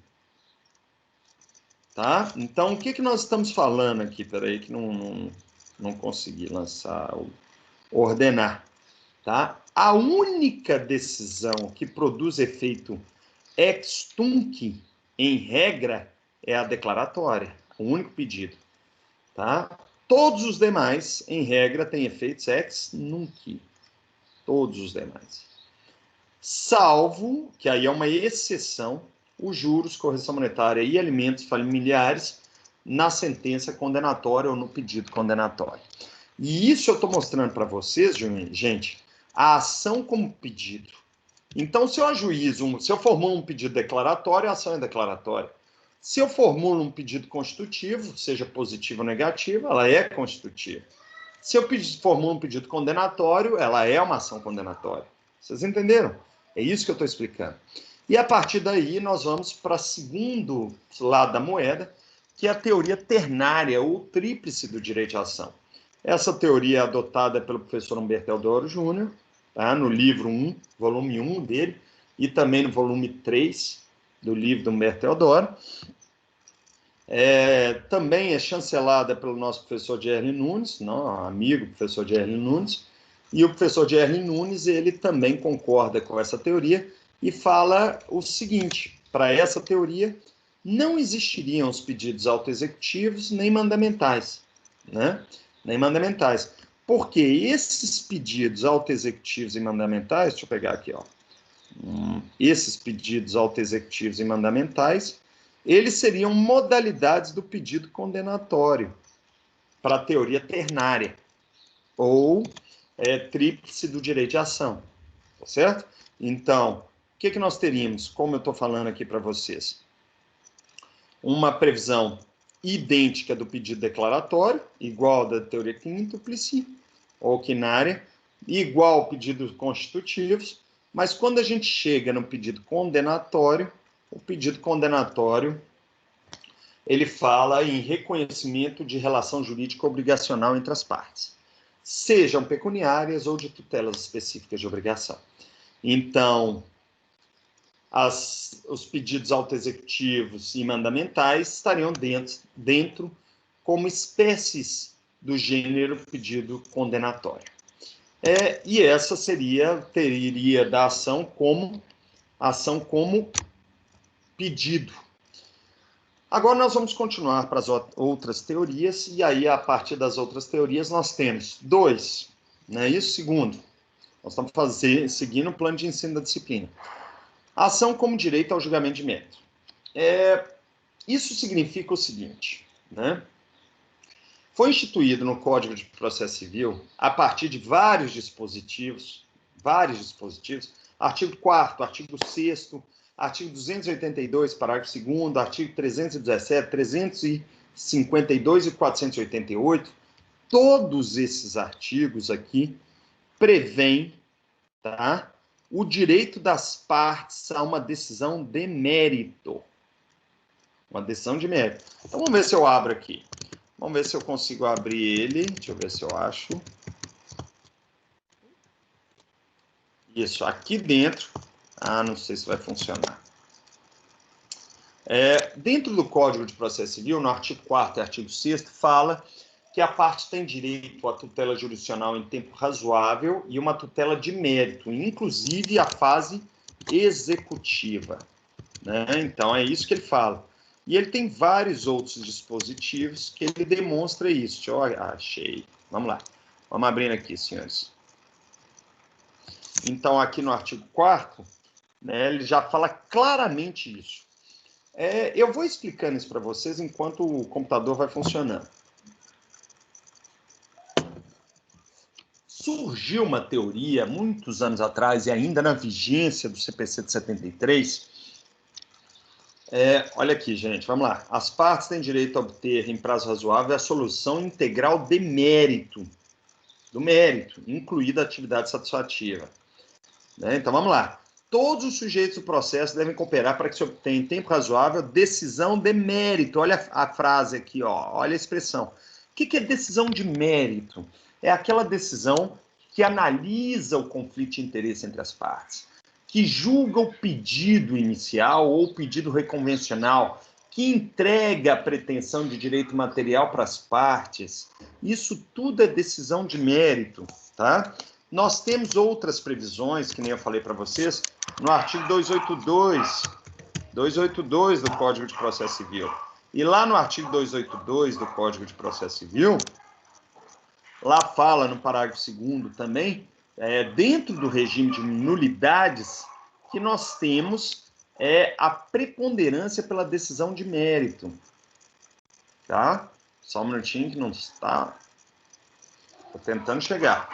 Tá? Então, o que nós estamos falando aqui? Peraí, que não consegui lançar o ordenar. Tá? A única decisão que produz efeito ex tunc, em regra, é a declaratória. O único pedido. Tá? Todos os demais, em regra, têm efeitos ex nunc. Todos os demais. Salvo, que aí é uma exceção, os juros, correção monetária e alimentos familiares na sentença condenatória ou no pedido condenatório. E isso eu estou mostrando para vocês, gente, a ação como pedido. Então, se eu ajuizo, se eu formulo um pedido declaratório, a ação é declaratória. Se eu formulo um pedido constitutivo, seja positivo ou negativo, ela é constitutiva. Se eu formulo um pedido condenatório, ela é uma ação condenatória. Vocês entenderam? É isso que eu estou explicando. E a partir daí nós vamos para o segundo lado da moeda, que é a teoria ternária ou tríplice do direito de ação. Essa teoria é adotada pelo professor Humberto Teodoro Júnior, tá? No livro 1, volume 1 dele, e também no volume 3 do livro do Humberto Teodoro. Também é chancelada pelo nosso professor Gerli Nunes, amigo professor Gerli Nunes, e o professor Gerli Nunes, ele também concorda com essa teoria e fala o seguinte, para essa teoria, não existiriam os pedidos autoexecutivos nem mandamentais, né? Nem mandamentais. Porque esses pedidos autoexecutivos e mandamentais, deixa eu pegar aqui, ó. Esses pedidos autoexecutivos e mandamentais, eles seriam modalidades do pedido condenatório para a teoria ternária, ou tríplice do direito de ação, tá certo? Então, o que nós teríamos, como eu estou falando aqui para vocês? Uma previsão idêntica do pedido declaratório, igual da teoria quíntuplice ou quinária, igual ao pedido constitutivos, mas quando a gente chega no pedido condenatório, o pedido condenatório ele fala em reconhecimento de relação jurídica obrigacional entre as partes, sejam pecuniárias ou de tutelas específicas de obrigação. Então, os pedidos autoexecutivos e mandamentais estariam dentro como espécies do gênero pedido condenatório. E essa teria da ação como pedido. Agora nós vamos continuar para as outras teorias, e aí, a partir das outras teorias, nós temos dois, não é isso? Segundo, nós estamos seguindo o plano de ensino da disciplina. Ação como direito ao julgamento de mérito. Isso significa o seguinte, né? Foi instituído no Código de Processo Civil, a partir de vários dispositivos, artigo 4º, artigo 6º, artigo 282, parágrafo 2º, artigo 317, 352 e 488, todos esses artigos aqui prevêem, tá, o direito das partes a uma decisão de mérito. Uma decisão de mérito. Então, vamos ver se eu abro aqui. Vamos ver se eu consigo abrir ele. Deixa eu ver se eu acho. Isso, aqui dentro. Não sei se vai funcionar. Dentro do Código de Processo Civil, no artigo 4º e artigo 6º, fala que a parte tem direito à tutela jurisdicional em tempo razoável e uma tutela de mérito, inclusive a fase executiva, né? Então, é isso que ele fala. E ele tem vários outros dispositivos que ele demonstra isso. Achei. Vamos lá. Vamos abrindo aqui, senhores. Então, aqui no artigo 4º, né, ele já fala claramente isso. Eu vou explicando isso para vocês enquanto o computador vai funcionando. Surgiu uma teoria, muitos anos atrás, e ainda na vigência do CPC de 73. Olha aqui, gente, vamos lá. As partes têm direito a obter, em prazo razoável, a solução integral de mérito, do mérito, incluída a atividade satisfativa. Então, vamos lá. Todos os sujeitos do processo devem cooperar para que se obtenha em tempo razoável decisão de mérito. Olha a frase aqui, ó. Olha a expressão. O que é decisão de mérito? É aquela decisão que analisa o conflito de interesse entre as partes, que julga o pedido inicial ou o pedido reconvencional, que entrega a pretensão de direito material para as partes. Isso tudo é decisão de mérito, tá? Nós temos outras previsões, que nem eu falei para vocês, no artigo 282 do Código de Processo Civil. E lá no artigo 282 do Código de Processo Civil, lá fala no parágrafo 2º também, dentro do regime de nulidades, que nós temos a preponderância pela decisão de mérito. Tá? Só um minutinho que não está... Estou tentando chegar.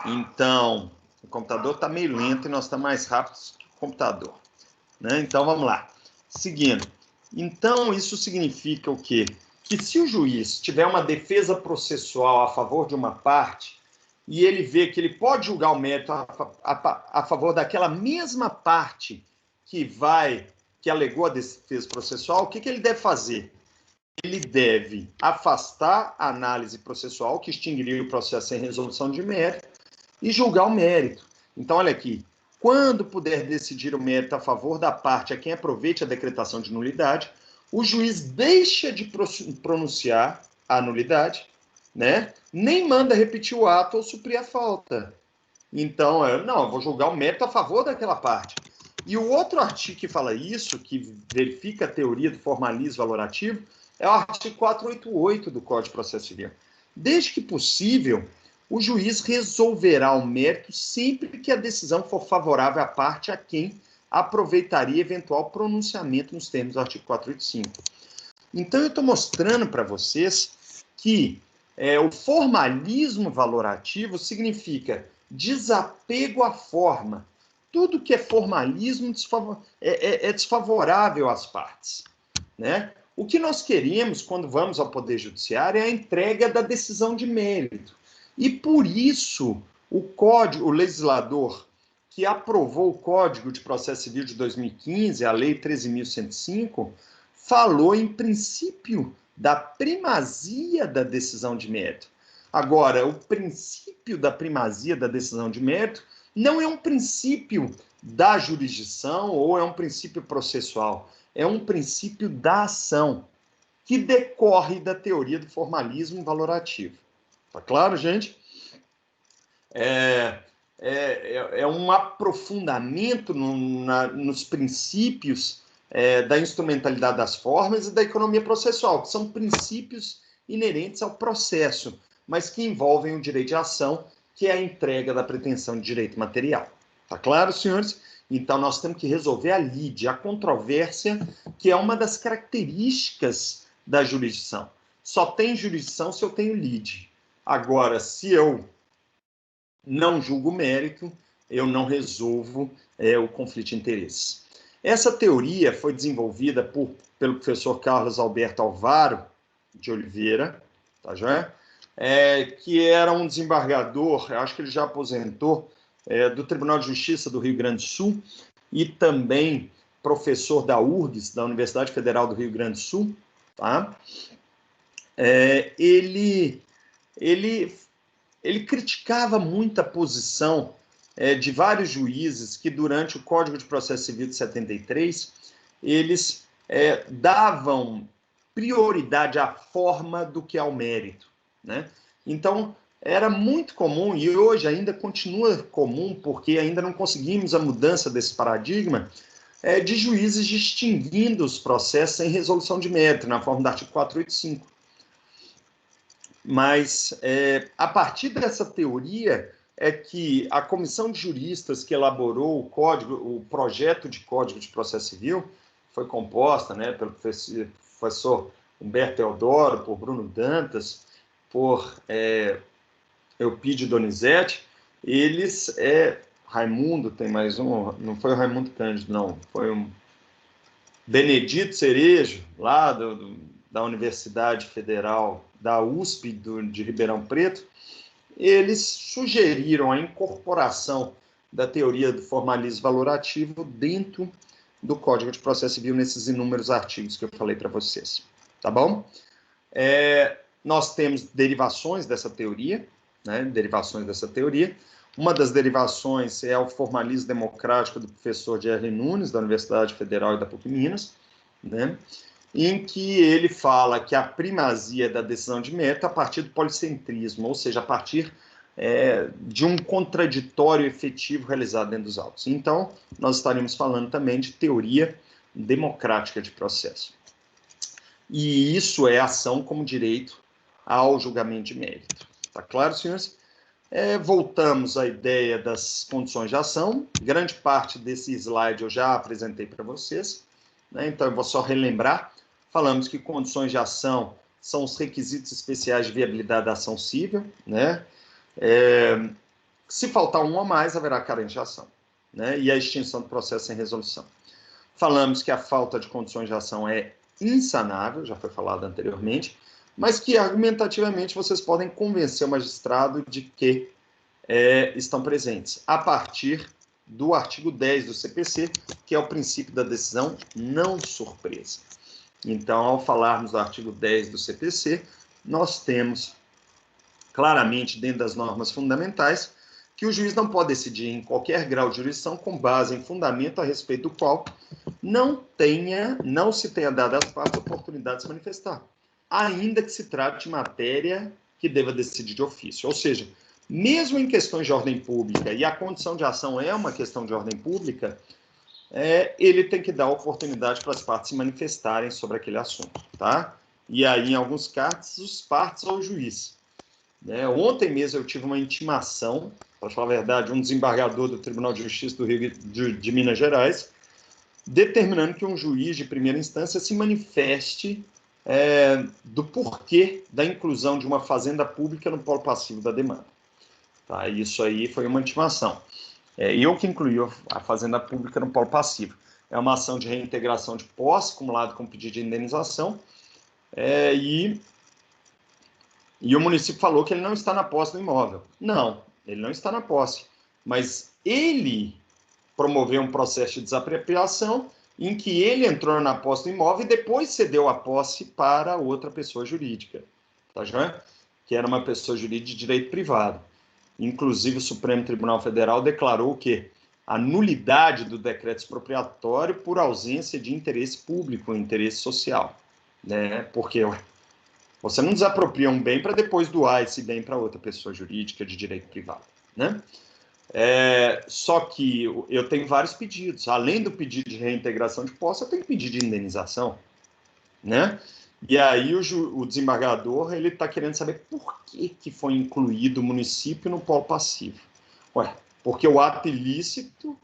Então, o computador está meio lento e nós estamos mais rápidos que o computador, né? Então, vamos lá. Seguindo. Então, isso significa o quê? Que se o juiz tiver uma defesa processual a favor de uma parte e ele vê que ele pode julgar o mérito a favor daquela mesma parte que alegou a defesa processual, o que ele deve fazer? Ele deve afastar a análise processual, que extinguiria o processo sem resolução de mérito, e julgar o mérito. Então, olha aqui. Quando puder decidir o mérito a favor da parte a quem aproveite a decretação de nulidade, o juiz deixa de pronunciar a nulidade, né? Nem manda repetir o ato ou suprir a falta. Então, eu vou julgar o mérito a favor daquela parte. E o outro artigo que fala isso, que verifica a teoria do formalismo valorativo, é o artigo 488 do Código de Processo Civil. Desde que possível, o juiz resolverá o mérito sempre que a decisão for favorável à parte a quem aproveitaria eventual pronunciamento nos termos do artigo 485. Então, eu estou mostrando para vocês que o formalismo valorativo significa desapego à forma. Tudo que é formalismo é desfavorável às partes, né? O que nós queremos quando vamos ao Poder Judiciário é a entrega da decisão de mérito. E por isso o legislador que aprovou o Código de Processo Civil de 2015, a Lei 13.105, falou em princípio da primazia da decisão de mérito. Agora, o princípio da primazia da decisão de mérito não é um princípio da jurisdição ou é um princípio processual, é um princípio da ação, que decorre da teoria do formalismo valorativo. Tá claro, gente? É um aprofundamento nos princípios da instrumentalidade das formas e da economia processual, que são princípios inerentes ao processo, mas que envolvem o direito de ação, que é a entrega da pretensão de direito material. Tá claro, senhores? Então, nós temos que resolver a lide, a controvérsia, que é uma das características da jurisdição. Só tem jurisdição se eu tenho lide. Agora, se eu não julgo o mérito, eu não resolvo o conflito de interesses. Essa teoria foi desenvolvida pelo professor Carlos Alberto Alvaro de Oliveira, tá joia? Que era um desembargador, acho que ele já aposentou, do Tribunal de Justiça do Rio Grande do Sul, e também professor da URGS, da Universidade Federal do Rio Grande do Sul. Tá? Ele criticava muito a posição de vários juízes que, durante o Código de Processo Civil de 73, eles davam prioridade à forma do que ao mérito, né? Então, era muito comum, e hoje ainda continua comum, porque ainda não conseguimos a mudança desse paradigma, de juízes distinguindo os processos em resolução de mérito, na forma do artigo 485. Mas, a partir dessa teoria, é que a comissão de juristas que elaborou o projeto de Código de Processo Civil, foi composta, né, pelo professor Humberto Teodoro, por Bruno Dantas, por Eupídio Donizete, eles, Raimundo, tem mais um, não foi o Raimundo Cândido, não, foi um Benedito Cerejo, lá da Universidade Federal, da USP de Ribeirão Preto, eles sugeriram a incorporação da teoria do formalismo valorativo dentro do Código de Processo Civil, nesses inúmeros artigos que eu falei para vocês. Tá bom? Nós temos derivações dessa teoria, né? Derivações dessa teoria. Uma das derivações é o formalismo democrático do professor Jerry Nunes, da Universidade Federal e da PUC Minas, né? Em que ele fala que a primazia da decisão de mérito é a partir do policentrismo, ou seja, a partir de um contraditório efetivo realizado dentro dos autos. Então, nós estaremos falando também de teoria democrática de processo. E isso é ação como direito ao julgamento de mérito. Tá claro, senhores? Voltamos à ideia das condições de ação. Grande parte desse slide eu já apresentei para vocês, né? Então, eu vou só relembrar. Falamos que condições de ação são os requisitos especiais de viabilidade da ação civil, né? Se faltar um ou mais, haverá carência de ação, né? E a extinção do processo sem resolução. Falamos que a falta de condições de ação é insanável, já foi falado anteriormente, mas que argumentativamente vocês podem convencer o magistrado de que estão presentes, a partir do artigo 10 do CPC, que é o princípio da decisão não surpresa. Então, ao falarmos do artigo 10 do CPC, nós temos claramente, dentro das normas fundamentais, que o juiz não pode decidir em qualquer grau de jurisdição com base em fundamento a respeito do qual não se tenha dado às partes a oportunidade de se manifestar, ainda que se trate de matéria que deva decidir de ofício. Ou seja, mesmo em questões de ordem pública, e a condição de ação é uma questão de ordem pública, ele tem que dar oportunidade para as partes se manifestarem sobre aquele assunto, tá? E aí, em alguns casos, os partes ou o juiz. Ontem mesmo eu tive uma intimação, para falar a verdade, um desembargador do Tribunal de Justiça do Rio de Minas Gerais, determinando que um juiz de primeira instância se manifeste do porquê da inclusão de uma fazenda pública no polo passivo da demanda. Tá? Isso aí foi uma intimação. Eu que incluí a fazenda pública no polo passivo. É uma ação de reintegração de posse, acumulado com pedido de indenização, e o município falou que ele não está na posse do imóvel. Não, ele não está na posse, mas ele promoveu um processo de desapropriação em que ele entrou na posse do imóvel e depois cedeu a posse para outra pessoa jurídica, tá vendo? Que era uma pessoa jurídica de direito privado. Inclusive, o Supremo Tribunal Federal declarou que a nulidade do decreto expropriatório por ausência de interesse público, interesse social, né? Porque você não desapropria um bem para depois doar esse bem para outra pessoa jurídica de direito privado, né? Só que eu tenho vários pedidos. Além do pedido de reintegração de posse, eu tenho pedido de indenização, né? E aí o desembargador ele está querendo saber por que foi incluído o município no polo passivo. Porque o ato ilícito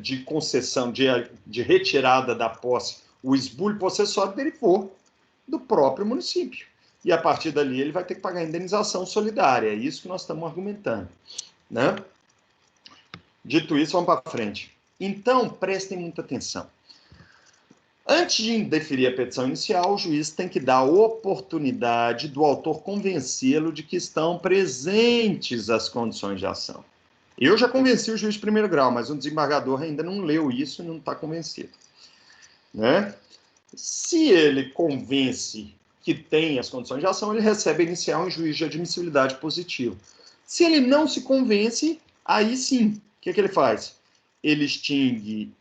de concessão, de retirada da posse, o esbulho possessório derivou do próprio município. E a partir dali ele vai ter que pagar a indenização solidária. É isso que nós estamos argumentando, né? Dito isso, vamos para frente. Então, prestem muita atenção. Antes de indeferir a petição inicial, o juiz tem que dar a oportunidade do autor convencê-lo de que estão presentes as condições de ação. Eu já convenci o juiz de primeiro grau, mas o desembargador ainda não leu isso e não está convencido, né? Se ele convence que tem as condições de ação, ele recebe inicial em juízo de admissibilidade positivo. Se ele não se convence, aí sim, o que ele faz? Ele extingue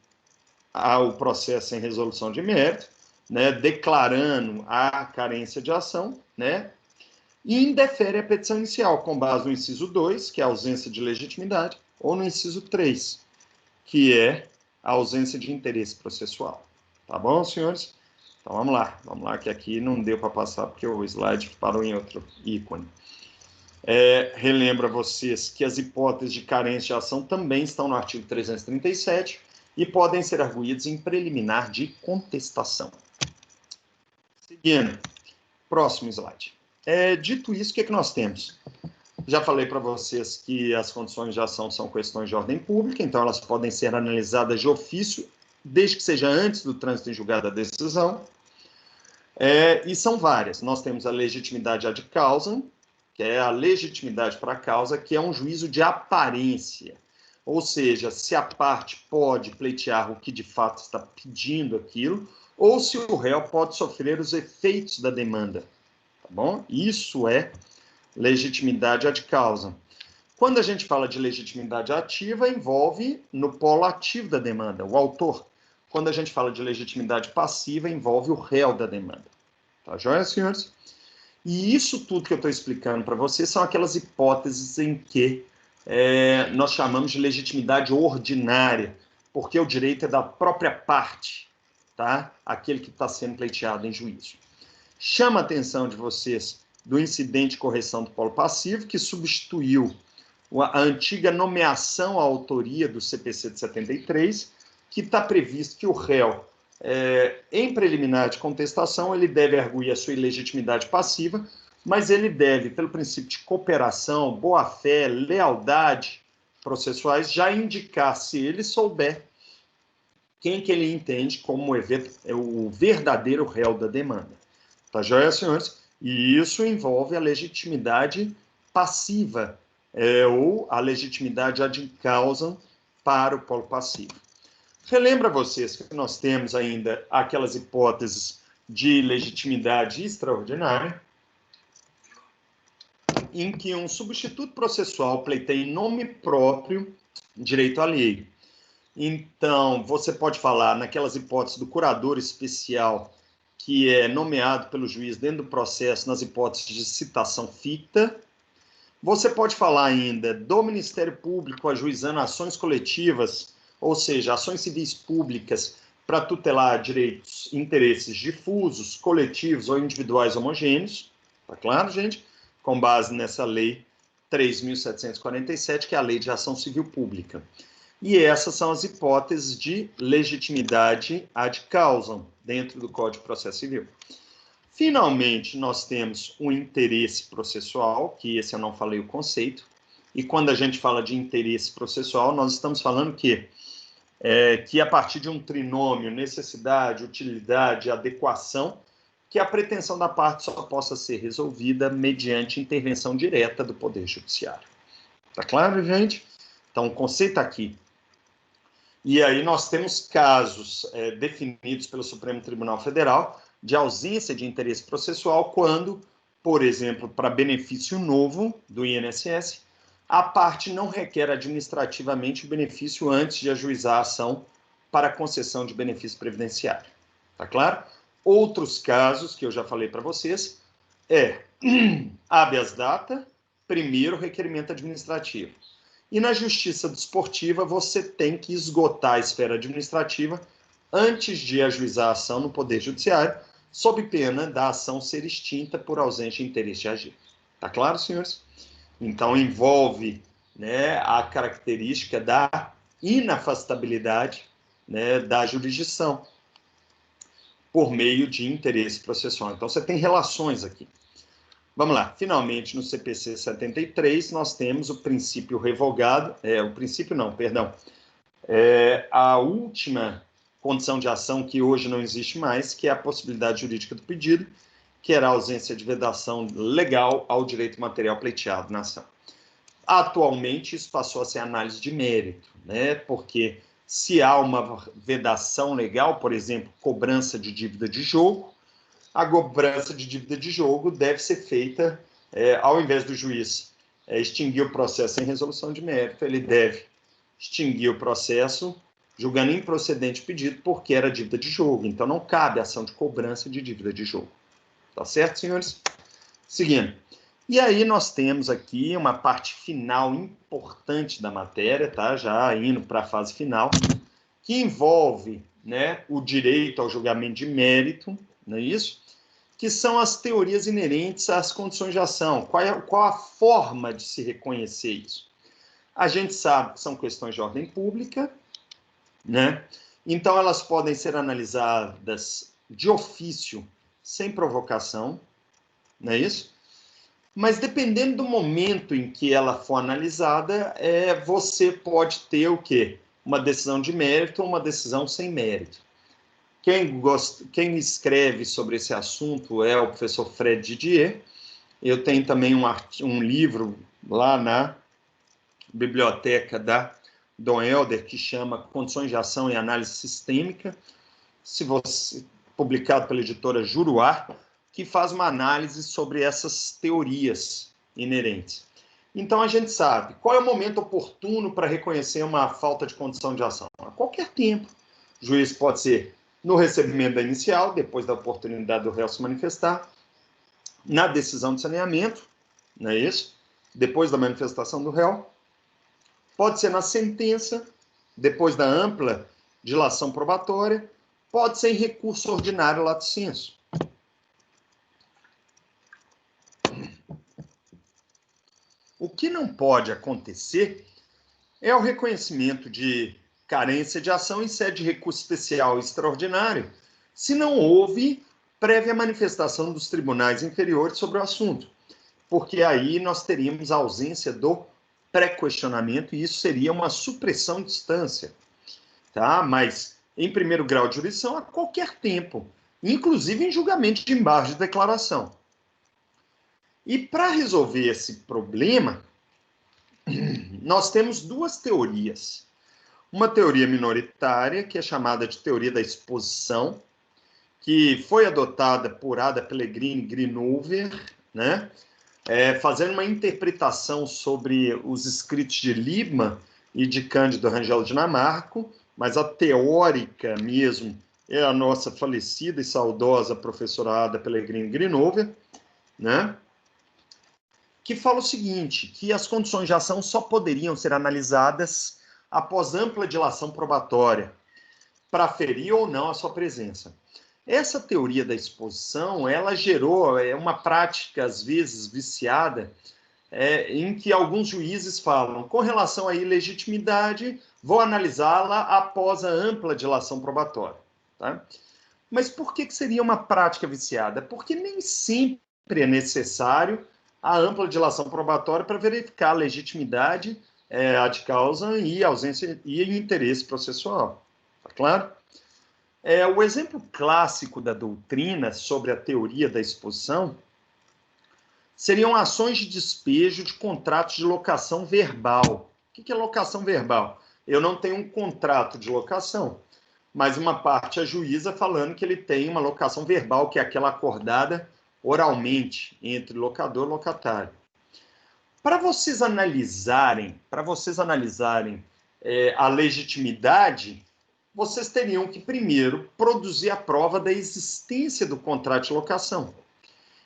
o processo em resolução de mérito, né, declarando a carência de ação, né, e indefere a petição inicial, com base no inciso 2, que é a ausência de legitimidade, ou no inciso 3, que é a ausência de interesse processual. Tá bom, senhores? Então vamos lá, que aqui não deu para passar porque o slide parou em outro ícone. Relembro a vocês que as hipóteses de carência de ação também estão no artigo 337 e podem ser arguídas em preliminar de contestação. Seguindo, próximo slide. Dito isso, o que é que nós temos? Já falei para vocês que as condições de ação são questões de ordem pública, então elas podem ser analisadas de ofício, desde que seja antes do trânsito em julgado da decisão. E são várias. Nós temos a legitimidade ad causam, que é a legitimidade para a causa, que é um juízo de aparência. Ou seja, se a parte pode pleitear o que de fato está pedindo aquilo, ou se o réu pode sofrer os efeitos da demanda. Tá bom? Isso é legitimidade ad causam. Quando a gente fala de legitimidade ativa, envolve no polo ativo da demanda, o autor. Quando a gente fala de legitimidade passiva, envolve o réu da demanda. Tá joia, senhores? E isso tudo que eu estou explicando para vocês são aquelas hipóteses em que nós chamamos de legitimidade ordinária, porque o direito é da própria parte, tá? Aquele que está sendo pleiteado em juízo. Chama a atenção de vocês do incidente de correção do polo passivo, que substituiu a antiga nomeação à autoria do CPC de 73, que está previsto que o réu, em preliminar de contestação, ele deve arguir a sua ilegitimidade passiva, mas ele deve, pelo princípio de cooperação, boa-fé, lealdade processuais, já indicar, se ele souber, quem que ele entende como o verdadeiro réu da demanda. Tá joia, senhores? E isso envolve a legitimidade passiva, ou a legitimidade ad causam para o polo passivo. Relembra vocês que nós temos ainda aquelas hipóteses de legitimidade extraordinária, em que um substituto processual pleiteia em nome próprio direito alheio. Então, você pode falar naquelas hipóteses do curador especial, que é nomeado pelo juiz dentro do processo, nas hipóteses de citação ficta. Você pode falar ainda do Ministério Público ajuizando ações coletivas ou seja, ações civis públicas para tutelar direitos e interesses difusos, coletivos ou individuais homogêneos, tá claro, gente? Com base nessa lei 3.747, que é a Lei de Ação Civil Pública. E essas são as hipóteses de legitimidade ad causam dentro do Código de Processo Civil. Finalmente, nós temos o interesse processual, que esse eu não falei o conceito, e quando a gente fala de interesse processual, nós estamos falando que a partir de um trinômio, necessidade, utilidade, adequação, que a pretensão da parte só possa ser resolvida mediante intervenção direta do Poder Judiciário. Tá claro, gente? Então, o conceito aqui. E aí nós temos casos definidos pelo Supremo Tribunal Federal de ausência de interesse processual quando, por exemplo, para benefício novo do INSS, a parte não requer administrativamente o benefício antes de ajuizar a ação para concessão de benefício previdenciário. Tá claro? Outros casos que eu já falei para vocês habeas data, primeiro requerimento administrativo. E na justiça desportiva, você tem que esgotar a esfera administrativa antes de ajuizar a ação no Poder Judiciário, sob pena da ação ser extinta por ausência de interesse de agir. Tá claro, senhores? Então, envolve, né, a característica da inafastabilidade, né, da jurisdição por meio de interesse processual. Então, você tem relações aqui. Vamos lá. Finalmente, no CPC 73, nós temos o princípio revogado, a última condição de ação que hoje não existe mais, que é a possibilidade jurídica do pedido, que era a ausência de vedação legal ao direito material pleiteado na ação. Atualmente, isso passou a ser análise de mérito, né? Porque se há uma vedação legal, por exemplo, cobrança de dívida de jogo, a cobrança de dívida de jogo deve ser feita, ao invés do juiz extinguir o processo sem resolução de mérito, ele deve extinguir o processo julgando improcedente o pedido porque era dívida de jogo. Então, não cabe ação de cobrança de dívida de jogo. Tá certo, senhores? Seguindo. E aí nós temos aqui uma parte final importante da matéria, tá? Já indo para a fase final, que envolve, né, o direito ao julgamento de mérito, não é isso? Que são as teorias inerentes às condições de ação. Qual a forma de se reconhecer isso? A gente sabe que são questões de ordem pública, né? Então, elas podem ser analisadas de ofício, sem provocação, não é isso? Mas, dependendo do momento em que ela for analisada, você pode ter o quê? Uma decisão de mérito ou uma decisão sem mérito. Quem escreve sobre esse assunto é o professor Fred Didier. Eu tenho também um livro lá na biblioteca da Dom Helder, que chama Condições de Ação e Análise Sistêmica, publicado pela editora Juruá, que faz uma análise sobre essas teorias inerentes. Então, a gente sabe qual é o momento oportuno para reconhecer uma falta de condição de ação. A qualquer tempo. O juiz pode ser no recebimento da inicial, depois da oportunidade do réu se manifestar, na decisão de saneamento, não é isso? Depois da manifestação do réu, pode ser na sentença, depois da ampla dilação probatória, pode ser em recurso ordinário lato sensu. O que não pode acontecer é o reconhecimento de carência de ação em sede de recurso especial e extraordinário, se não houve prévia manifestação dos tribunais inferiores sobre o assunto, porque aí nós teríamos a ausência do pré-questionamento e isso seria uma supressão de instância, tá? Mas em primeiro grau de jurisdição a qualquer tempo, inclusive em julgamento de embargo de declaração. E para resolver esse problema, nós temos duas teorias. Uma teoria minoritária, que é chamada de teoria da exposição, que foi adotada por Ada Pellegrini Grinover, né? Fazendo uma interpretação sobre os escritos de Liebman e de Cândido Rangel Dinamarco, mas a teórica mesmo é a nossa falecida e saudosa professora Ada Pellegrini Grinover, né? Que fala o seguinte, que as condições de ação só poderiam ser analisadas após ampla dilação probatória, para aferir ou não a sua presença. Essa teoria da exposição, ela gerou uma prática, às vezes, viciada, em que alguns juízes falam, com relação à ilegitimidade, vou analisá-la após a ampla dilação probatória. Tá? Mas por que seria uma prática viciada? Porque nem sempre é necessário a ampla dilação probatória para verificar a legitimidade, a de causa e ausência e interesse processual. Tá claro? O exemplo clássico da doutrina sobre a teoria da exposição seriam ações de despejo de contratos de locação verbal. O que é locação verbal? Eu não tenho um contrato de locação, mas uma parte ajuiza falando que ele tem uma locação verbal, que é aquela acordada oralmente entre locador e locatário. Para vocês analisarem a legitimidade, vocês teriam que primeiro produzir a prova da existência do contrato de locação.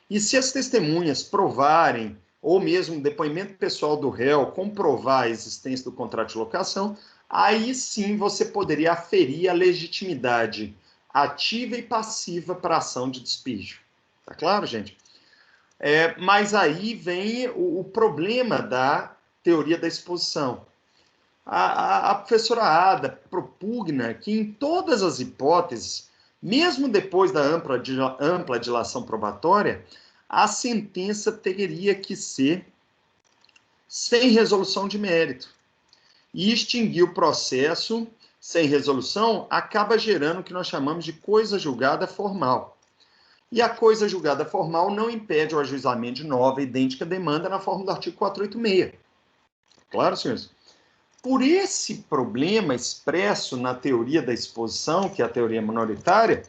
E se as testemunhas provarem, ou mesmo o depoimento pessoal do réu comprovar a existência do contrato de locação, aí sim você poderia aferir a legitimidade ativa e passiva para a ação de despejo. Tá claro, gente? Mas aí vem o problema da teoria da exposição. A professora Ada propugna que em todas as hipóteses, mesmo depois da ampla dilação probatória, a sentença teria que ser sem resolução de mérito. E extinguir o processo sem resolução acaba gerando o que nós chamamos de coisa julgada formal. E a coisa julgada formal não impede o ajuizamento de nova e idêntica demanda na forma do artigo 486. Claro, senhores? Por esse problema expresso na teoria da exposição, que é a teoria minoritária,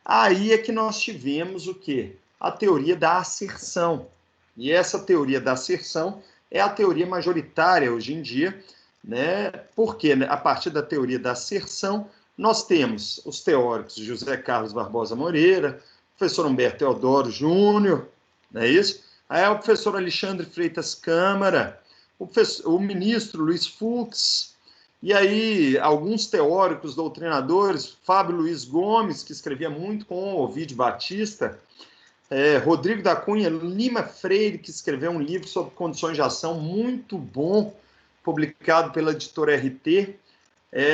aí é que nós tivemos o quê? A teoria da asserção. E essa teoria da asserção é a teoria majoritária hoje em dia, né? Porque a partir da teoria da asserção, nós temos os teóricos José Carlos Barbosa Moreira, professor Humberto Teodoro Júnior, não é isso? Aí o professor Alexandre Freitas Câmara, o ministro Luiz Fux, e aí alguns teóricos, doutrinadores, Fábio Luiz Gomes, que escrevia muito com o Ovidio Batista, Rodrigo da Cunha, Lima Freire, que escreveu um livro sobre condições de ação muito bom, publicado pela editora RT,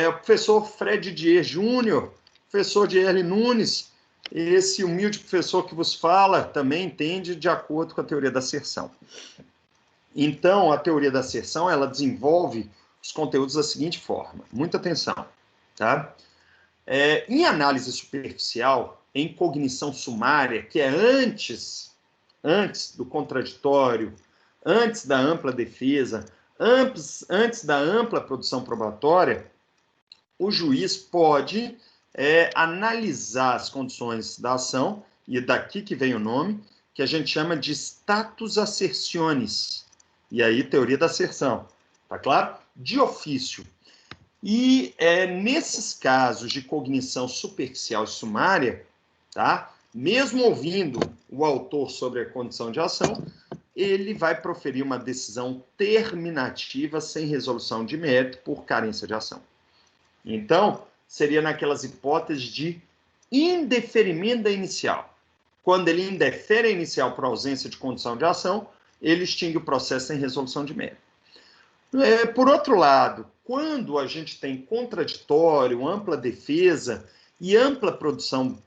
o professor Fred Dier Júnior, professor Dierle Nunes, esse humilde professor que vos fala, também entende de acordo com a teoria da asserção. Então, a teoria da asserção, ela desenvolve os conteúdos da seguinte forma. Muita atenção, tá? Em análise superficial, em cognição sumária, que é antes do contraditório, antes da ampla defesa, antes da ampla produção probatória, o juiz pode analisar as condições da ação, e daqui que vem o nome, que a gente chama de status assertionis. E aí, teoria da asserção, tá claro? De ofício. E nesses casos de cognição superficial e sumária, tá? Mesmo ouvindo o autor sobre a condição de ação, ele vai proferir uma decisão terminativa sem resolução de mérito por carência de ação. Então, seria naquelas hipóteses de indeferimento da inicial. Quando ele indefere a inicial por ausência de condição de ação, ele extingue o processo sem resolução de mérito. Por outro lado, quando a gente tem contraditório, ampla defesa e ampla produção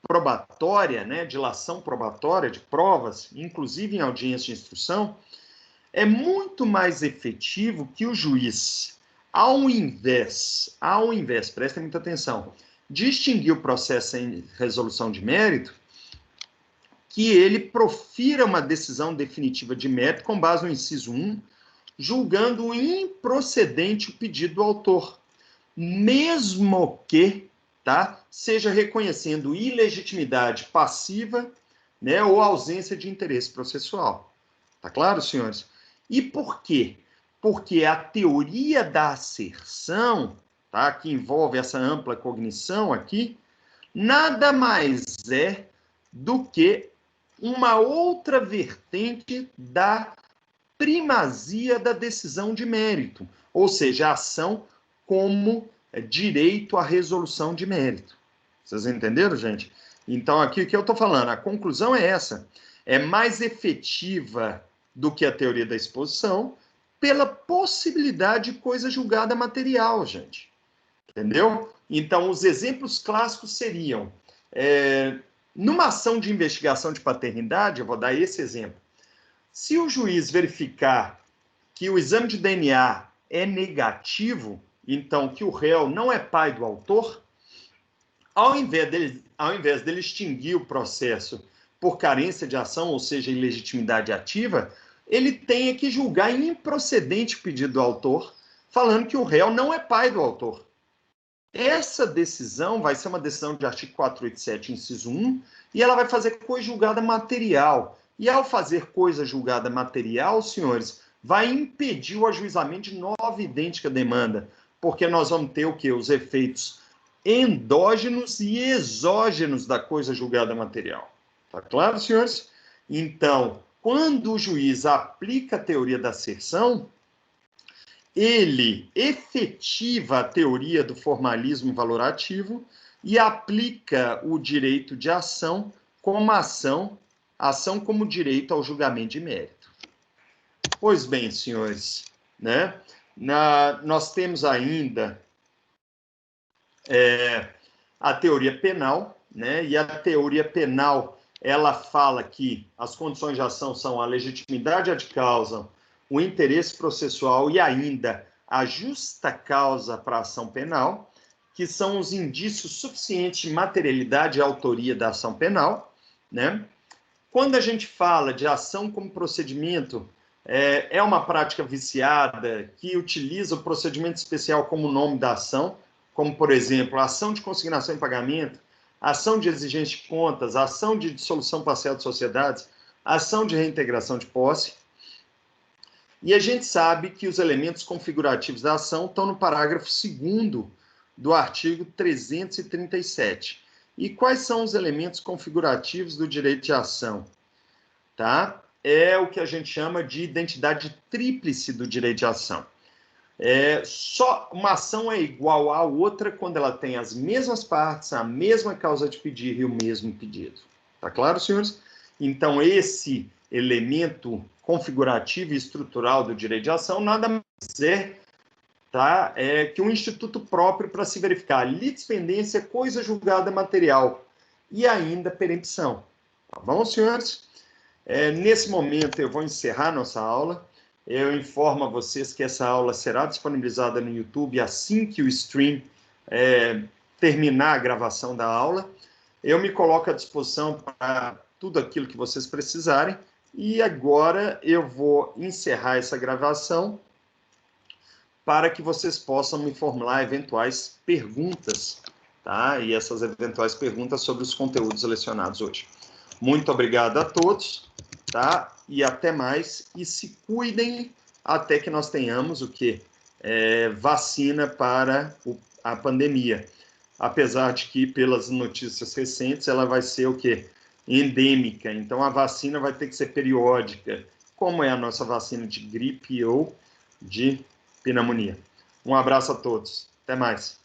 probatória, né, dilação probatória de provas, inclusive em audiência de instrução, é muito mais efetivo que o juiz, ao invés, prestem muita atenção, de extinguir o processo sem resolução de mérito, que ele profira uma decisão definitiva de mérito com base no inciso 1, julgando improcedente o pedido do autor, mesmo que, tá, seja reconhecendo ilegitimidade passiva, né, ou ausência de interesse processual. Tá claro, senhores? E por quê? Porque a teoria da asserção, tá, que envolve essa ampla cognição aqui, nada mais é do que uma outra vertente da primazia da decisão de mérito, ou seja, a ação como direito à resolução de mérito. Vocês entenderam, gente? Então, aqui o que eu estou falando, a conclusão é essa. É mais efetiva do que a teoria da exposição pela possibilidade de coisa julgada material, gente. Entendeu? Então, os exemplos clássicos seriam, numa ação de investigação de paternidade, eu vou dar esse exemplo. Se o juiz verificar que o exame de DNA é negativo, então que o réu não é pai do autor, ao invés dele extinguir o processo por carência de ação, ou seja, ilegitimidade ativa, ele tem que julgar improcedente o pedido do autor, falando que o réu não é pai do autor. Essa decisão vai ser uma decisão de artigo 487, inciso 1, e ela vai fazer coisa julgada material. E ao fazer coisa julgada material, senhores, vai impedir o ajuizamento de nova idêntica demanda, porque nós vamos ter o quê? Os efeitos endógenos e exógenos da coisa julgada material. Tá claro, senhores? Então, quando o juiz aplica a teoria da asserção, ele efetiva a teoria do formalismo valorativo e aplica o direito de ação como ação como direito ao julgamento de mérito. Pois bem, senhores, né? Nós temos ainda a teoria penal, né? E a teoria penal, ela fala que as condições de ação são a legitimidade ad causa, o interesse processual e ainda a justa causa para a ação penal, que são os indícios suficientes de materialidade e autoria da ação penal, né? Quando a gente fala de ação como procedimento, é uma prática viciada que utiliza o procedimento especial como nome da ação, como, por exemplo, a ação de consignação e pagamento, ação de exigência de contas, ação de dissolução parcial de sociedades, ação de reintegração de posse. E a gente sabe que os elementos configurativos da ação estão no parágrafo 2º do artigo 337. E quais são os elementos configurativos do direito de ação? Tá? É o que a gente chama de identidade tríplice do direito de ação. Só uma ação é igual à outra quando ela tem as mesmas partes, a mesma causa de pedir e o mesmo pedido. Tá claro, senhores? Então, esse elemento configurativo e estrutural do direito de ação nada mais é que um instituto próprio para se verificar litispendência, coisa julgada material e ainda perempção. Tá bom, senhores? Nesse momento, eu vou encerrar nossa aula. Eu informo a vocês que essa aula será disponibilizada no YouTube assim que o stream terminar a gravação da aula. Eu me coloco à disposição para tudo aquilo que vocês precisarem. E agora eu vou encerrar essa gravação para que vocês possam me formular eventuais perguntas, tá? E essas eventuais perguntas sobre os conteúdos lecionados hoje. Muito obrigado a todos, tá? E até mais. E se cuidem até que nós tenhamos o quê? Vacina para a pandemia. Apesar de que, pelas notícias recentes, ela vai ser o quê? Endêmica. Então, a vacina vai ter que ser periódica, como é a nossa vacina de gripe ou de pneumonia. Um abraço a todos. Até mais.